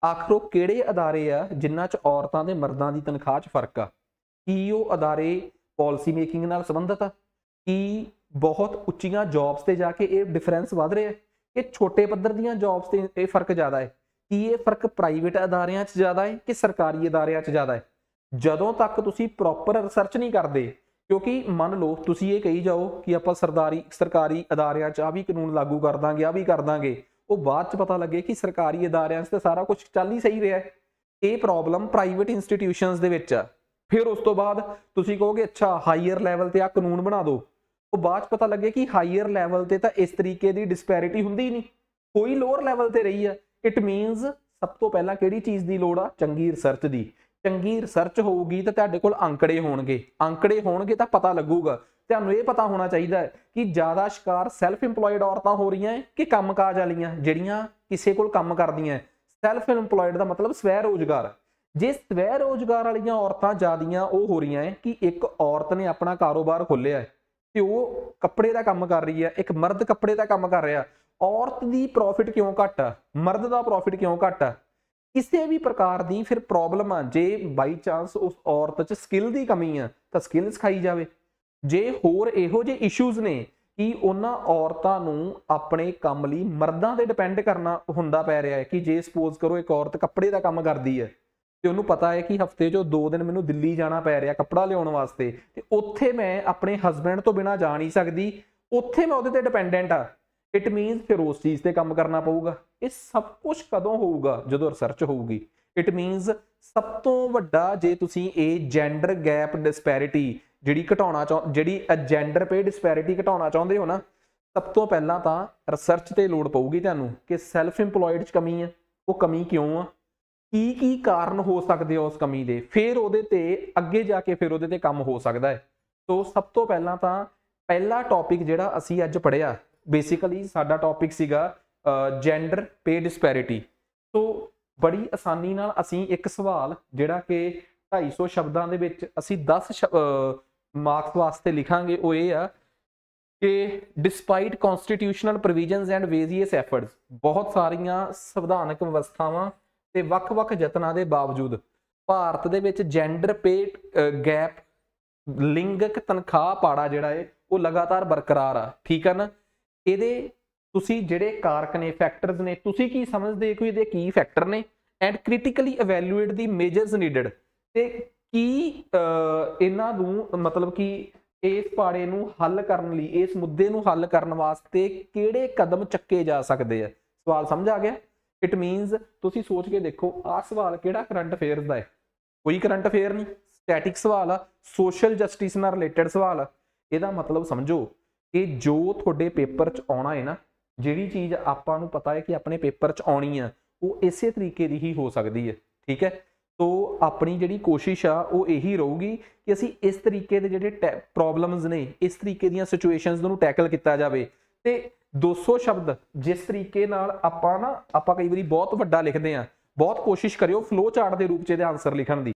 ਆਖਰ ਉਹ ਕਿਹੜੇ ਅਦਾਰੇ ਆ ਜਿਨ੍ਹਾਂ 'ਚ ਔਰਤਾਂ ਦੇ ਮਰਦਾਂ ਦੀ ਤਨਖਾਹ 'ਚ ਫਰਕ ਆ? ਕੀ ਉਹ ਅਦਾਰੇ ਪਾਲਿਸੀ ਮੇਕਿੰਗ ਨਾਲ ਸੰਬੰਧਿਤ ਆ? ਕੀ ਬਹੁਤ ਉੱਚੀਆਂ ਜੌਬਸ ਤੇ ਜਾ ਕੇ ਇਹ ਡਿਫਰੈਂਸ ਵੱਧ ਰਿਹਾ ਕਿ ਛੋਟੇ ਪੱਧਰ ਦੀਆਂ ਜੌਬਸ ਤੇ ਇਹ ਫਰਕ ਜ਼ਿਆਦਾ ਹੈ? ਕੀ ਇਹ ਫਰਕ ਪ੍ਰਾਈਵੇਟ ਅਦਾਰਿਆਂ 'ਚ ਜ਼ਿਆਦਾ ਹੈ ਕਿ ਸਰਕਾਰੀ ਅਦਾਰਿਆਂ 'ਚ ਜ਼ਿਆਦਾ ਹੈ? ਜਦੋਂ ਤੱਕ ਤੁਸੀਂ ਪ੍ਰੋਪਰ ਰਿਸਰਚ ਨਹੀਂ ਕਰਦੇ, ਕਿਉਂਕਿ ਮੰਨ ਲਓ ਤੁਸੀਂ ਇਹ ਕਹੀ ਜਾਓ ਕਿ ਆਪਾਂ ਸਰਕਾਰੀ ਅਦਾਰਿਆਂ 'ਚ ਆ ਵੀ ਕਾਨੂੰਨ ਲਾਗੂ ਕਰ ਦਾਂਗੇ, ਆ ਵੀ ਕਰ ਦਾਂਗੇ, ਉਹ ਬਾਅਦ 'ਚ ਪਤਾ ਲੱਗੇ ਕਿ ਸਰਕਾਰੀ ਅਦਾਰਿਆਂ 'ਚ ਤਾਂ ਸਾਰਾ ਕੁਝ ਚੱਲ ਹੀ ਸਹੀ ਰਿਹਾ। ਇਹ ਪ੍ਰੋਬਲਮ ਪ੍ਰਾਈਵੇਟ ਇੰਸਟੀਟਿਊਸ਼ਨਸ ਦੇ ਵਿੱਚ ਆ। ਫਿਰ ਉਸ ਤੋਂ ਬਾਅਦ ਤੁਸੀਂ ਕਹੋਗੇ ਅੱਛਾ ਹਾਈਅਰ ਲੈਵਲ ਤੇ ਆ ਕਾਨੂੰਨ ਬਣਾ ਦਿਓ, ਉਹ ਬਾਅਦ 'ਚ ਪਤਾ ਲੱਗੇ ਕਿ ਹਾਈਅਰ ਲੈਵਲ ਤੇ ਤਾਂ ਇਸ ਤਰੀਕੇ ਦੀ ਡਿਸਪੈਰਿਟੀ ਹੁੰਦੀ ਹੀ ਨਹੀਂ, ਕੋਈ ਲੋਅਰ ਲੈਵਲ ਤੇ ਰਹੀ ਆ। ਇਟ ਮੀਨਸ ਸਭ ਤੋਂ ਪਹਿਲਾਂ ਕਿਹੜੀ ਚੀਜ਼ ਦੀ ਲੋੜ ਆ? ਚੰਗੀ ਰਿਸਰਚ ਦੀ। ਚੰਗੀ ਰਿਸਰਚ ਹੋਊਗੀ ਤਾਂ ਤੁਹਾਡੇ ਕੋਲ ਅੰਕੜੇ ਹੋਣਗੇ, ਅੰਕੜੇ ਹੋਣਗੇ ਤਾਂ ਪਤਾ ਲੱਗੂਗਾ। ਤੁਹਾਨੂੰ ਇਹ ਪਤਾ ਹੋਣਾ ਚਾਹੀਦਾ ਹੈ ਕਿ ਜ਼ਿਆਦਾ ਸ਼ਿਕਾਰ ਸੈਲਫ ਇੰਪਲੋਇਡ ਔਰਤਾਂ ਹੋ ਰਹੀਆਂ ਹੈ ਕਿ ਕੰਮਕਾਜ ਵਾਲੀਆਂ ਜਿਹੜੀਆਂ ਕਿਸੇ ਕੋਲ ਕੰਮ ਕਰਦੀਆਂ। ਸੈਲਫ ਇੰਪਲੋਇਡ ਦਾ ਮਤਲਬ ਸਵੈ ਰੋਜ਼ਗਾਰ। ਜੇ ਸਵੈ ਰੋਜ਼ਗਾਰ ਵਾਲੀਆਂ ਔਰਤਾਂ ਜ਼ਿਆਦੀਆਂ ਉਹ ਹੋ ਰਹੀਆਂ ਹੈ ਕਿ ਇੱਕ ਔਰਤ ਨੇ ਆਪਣਾ ਕਾਰੋਬਾਰ ਖੋਲਿਆ ਹੈ ਤੇ ਉਹ ਕੱਪੜੇ ਦਾ ਕੰਮ ਕਰ ਰਹੀ ਹੈ, ਇੱਕ ਮਰਦ ਕੱਪੜੇ ਦਾ ਕੰਮ ਕਰ ਰਿਹਾ, ਔਰਤ ਦੀ ਪ੍ਰੋਫਿਟ ਕਿਉਂ ਘੱਟ ਆ, ਮਰਦ ਦਾ ਪ੍ਰੋਫਿਟ ਕਿਉਂ ਘੱਟ ਆ? ਕਿਸੇ ਵੀ ਪ੍ਰਕਾਰ ਦੀ ਫਿਰ ਪ੍ਰੋਬਲਮ ਆ। ਜੇ ਬਾਈ ਚਾਂਸ ਉਸ ਔਰਤ 'ਚ ਸਕਿੱਲ ਦੀ ਕਮੀ ਆ ਤਾਂ ਸਕਿੱਲ ਸਿਖਾਈ ਜਾਵੇ। ਜੇ ਹੋਰ ਇਹੋ ਜਿਹੇ ਇਸ਼ੂਜ਼ ਨੇ ਕਿ ਉਹਨਾਂ ਔਰਤਾਂ ਨੂੰ ਆਪਣੇ ਕੰਮ ਲਈ ਮਰਦਾਂ ਤੇ ਡਿਪੈਂਡ ਕਰਨਾ ਹੁੰਦਾ ਪੈ ਰਿਹਾ ਹੈ ਕਿ ਜੇ ਸਪੋਜ਼ ਕਰੋ ਇੱਕ ਔਰਤ ਕੱਪੜੇ ਦਾ ਕੰਮ ਕਰਦੀ ਹੈ ਤੇ ਉਹਨੂੰ ਪਤਾ ਹੈ ਕਿ ਹਫਤੇ 'ਚੋਂ 2 ਦਿਨ ਮੈਨੂੰ ਦਿੱਲੀ ਜਾਣਾ ਪੈ ਰਿਹਾ ਕੱਪੜਾ ਲਿਆਉਣ ਵਾਸਤੇ, ਤੇ ਉੱਥੇ ਮੈਂ ਆਪਣੇ ਹਸਬੈਂਡ ਤੋਂ ਬਿਨਾਂ ਜਾ ਨਹੀਂ ਸਕਦੀ, ਉੱਥੇ ਮੈਂ ਉਹਦੇ ਤੇ ਡਿਪੈਂਡੈਂਟ ਆ। ਇਟ ਮੀਨਸ ਫਿਰ ਉਸ ਚੀਜ਼ ਤੇ ਕੰਮ ਕਰਨਾ ਪਊਗਾ। ਇਹ ਸਭ ਕੁਝ ਕਦੋਂ ਹੋਊਗਾ? ਜਦੋਂ ਰਿਸਰਚ ਹੋਊਗੀ। ਇਟ ਮੀਨਸ ਸਭ ਤੋਂ ਵੱਡਾ, ਜੇ ਤੁਸੀਂ ਇਹ ਜੈਂਡਰ ਗੈਪ ਡਿਸਪੈਰਿਟੀ ਜਿਹੜੀ ਘਟਾਉਣਾ ਜਿਹੜੀ ਜੈਂਡਰ ਪੇ ਡਿਸਪੈਰਿਟੀ ਘਟਾਉਣਾ ਚਾਹੁੰਦੇ ਹੋ ਨਾ, ਸਭ ਤੋਂ ਪਹਿਲਾਂ ਤਾਂ ਰਿਸਰਚ ਤੇ ਲੋੜ ਪਊਗੀ ਤੁਹਾਨੂੰ ਕਿ ਸੈਲਫ ਇੰਪਲੋਇਡ 'ਚ ਕਮੀ ਹੈ, ਉਹ ਕਮੀ ਕਿਉਂ ਆ, ਕੀ ਕਾਰਨ ਹੋ ਸਕਦੇ ਆ ਉਸ ਕਮੀ ਦੇ, ਫਿਰ ਉਹਦੇ ਤੇ ਅੱਗੇ ਜਾ ਕੇ ਫਿਰ ਉਹਦੇ ਤੇ ਕੰਮ ਹੋ ਸਕਦਾ ਹੈ। ਸੋ ਸਭ ਤੋਂ ਪਹਿਲਾਂ ਤਾਂ ਪਹਿਲਾ ਟੌਪਿਕ ਜਿਹੜਾ ਅਸੀਂ ਅੱਜ ਪੜ੍ਹਿਆ, ਬੇਸਿਕਲੀ ਸਾਡਾ ਟੌਪਿਕ ਸੀਗਾ ਜੈਂਡਰ ਪੇ ਡਿਸਪੈਰਿਟੀ। ਸੋ ਬੜੀ ਆਸਾਨੀ ਨਾਲ ਅਸੀਂ ਇੱਕ ਸਵਾਲ ਜਿਹੜਾ ਕਿ 250 ਸ਼ਬਦਾਂ ਦੇ ਵਿੱਚ ਅਸੀਂ 10 ਮਾਰਕਸ ਵਾਸਤੇ ਲਿਖਾਂਗੇ, ਉਹ ਇਹ ਆ ਕਿ despite constitutional provisions and various efforts, ਬਹੁਤ ਸਾਰੀਆਂ ਸੰਵਿਧਾਨਕ ਵਿਵਸਥਾਵਾਂ ਤੇ ਵੱਖ-ਵੱਖ ਯਤਨਾਂ ਦੇ ਬਾਵਜੂਦ ਭਾਰਤ ਦੇ ਵਿੱਚ ਜੈਂਡਰ ਪੇ ਗੈਪ, ਲਿੰਗਕ ਤਨਖਾਹ ਪਾੜਾ ਜਿਹੜਾ ਹੈ ਉਹ ਲਗਾਤਾਰ ਬਰਕਰਾਰ ਆ। ਠੀਕ ਆ ਨਾ? ਇਹਦੇ ਤੁਸੀਂ ਜਿਹੜੇ ਕਾਰਕ ਨੇ, ਫੈਕਟਰਸ ਨੇ, ਤੁਸੀਂ ਕੀ ਸਮਝਦੇ ਕਿ ਇਹਦੇ ਕੀ ਫੈਕਟਰ ਨੇ, and critically evaluate the measures needed, ਤੇ ਕੀ ਇਹਨਾਂ ਨੂੰ ਮਤਲਬ ਕਿ ਇਸ ਪਾੜੇ ਨੂੰ ਹੱਲ ਕਰਨ ਲਈ, ਇਸ ਮੁੱਦੇ ਨੂੰ ਹੱਲ ਕਰਨ ਵਾਸਤੇ ਕਿਹੜੇ ਕਦਮ ਚੱਕੇ ਜਾ ਸਕਦੇ ਆ। ਸਵਾਲ ਸਮਝ ਆ ਗਿਆ? ਇਟ ਮੀਨਸ ਤੁਸੀਂ ਸੋਚ ਕੇ ਦੇਖੋ, ਆਹ ਸਵਾਲ ਕਿਹੜਾ ਕਰੰਟ ਅਫੇਅਰਸ ਦਾ ਹੈ? ਕੋਈ ਕਰੰਟ ਅਫੇਅਰ ਨਹੀਂ, ਸਟੈਟਿਕ ਸਵਾਲ ਆ, ਸੋਸ਼ਲ ਜਸਟਿਸ ਨਾਲ ਰਿਲੇਟਡ ਸਵਾਲ ਆ। ਇਹਦਾ ਮਤਲਬ ਸਮਝੋ ਕਿ ਜੋ ਤੁਹਾਡੇ ਪੇਪਰ 'ਚ ਆਉਣਾ ਹੈ ਨਾ, ਜਿਹੜੀ ਚੀਜ਼ ਆਪਾਂ ਨੂੰ ਪਤਾ ਹੈ ਕਿ ਆਪਣੇ ਪੇਪਰ 'ਚ ਆਉਣੀ ਆ, ਉਹ ਇਸੇ ਤਰੀਕੇ ਦੀ ਹੀ ਹੋ ਸਕਦੀ ਹੈ। ਠੀਕ ਹੈ? ਸੋ ਆਪਣੀ ਜਿਹੜੀ ਕੋਸ਼ਿਸ਼ ਆ ਉਹ ਇਹੀ ਰਹੂਗੀ ਕਿ ਅਸੀਂ ਇਸ ਤਰੀਕੇ ਦੇ ਜਿਹੜੇ ਪ੍ਰੋਬਲਮਸ ਨੇ, ਇਸ ਤਰੀਕੇ ਦੀਆਂ ਸਿਚੁਏਸ਼ਨਸ ਨੂੰ ਟੈਕਲ ਕੀਤਾ ਜਾਵੇ। ਤੇ 200 ਸ਼ਬਦ ਜਿਸ ਤਰੀਕੇ ਨਾਲ ਆਪਾਂ ਕਈ ਵਾਰੀ ਬਹੁਤ ਵੱਡਾ ਲਿਖਦੇ ਆ, ਬਹੁਤ ਕੋਸ਼ਿਸ਼ ਕਰਿਓ ਫਲੋ ਚਾਰਟ ਦੇ ਰੂਪ 'ਚ ਇਹਦੇ ਆਨਸਰ ਲਿਖਣ ਦੀ।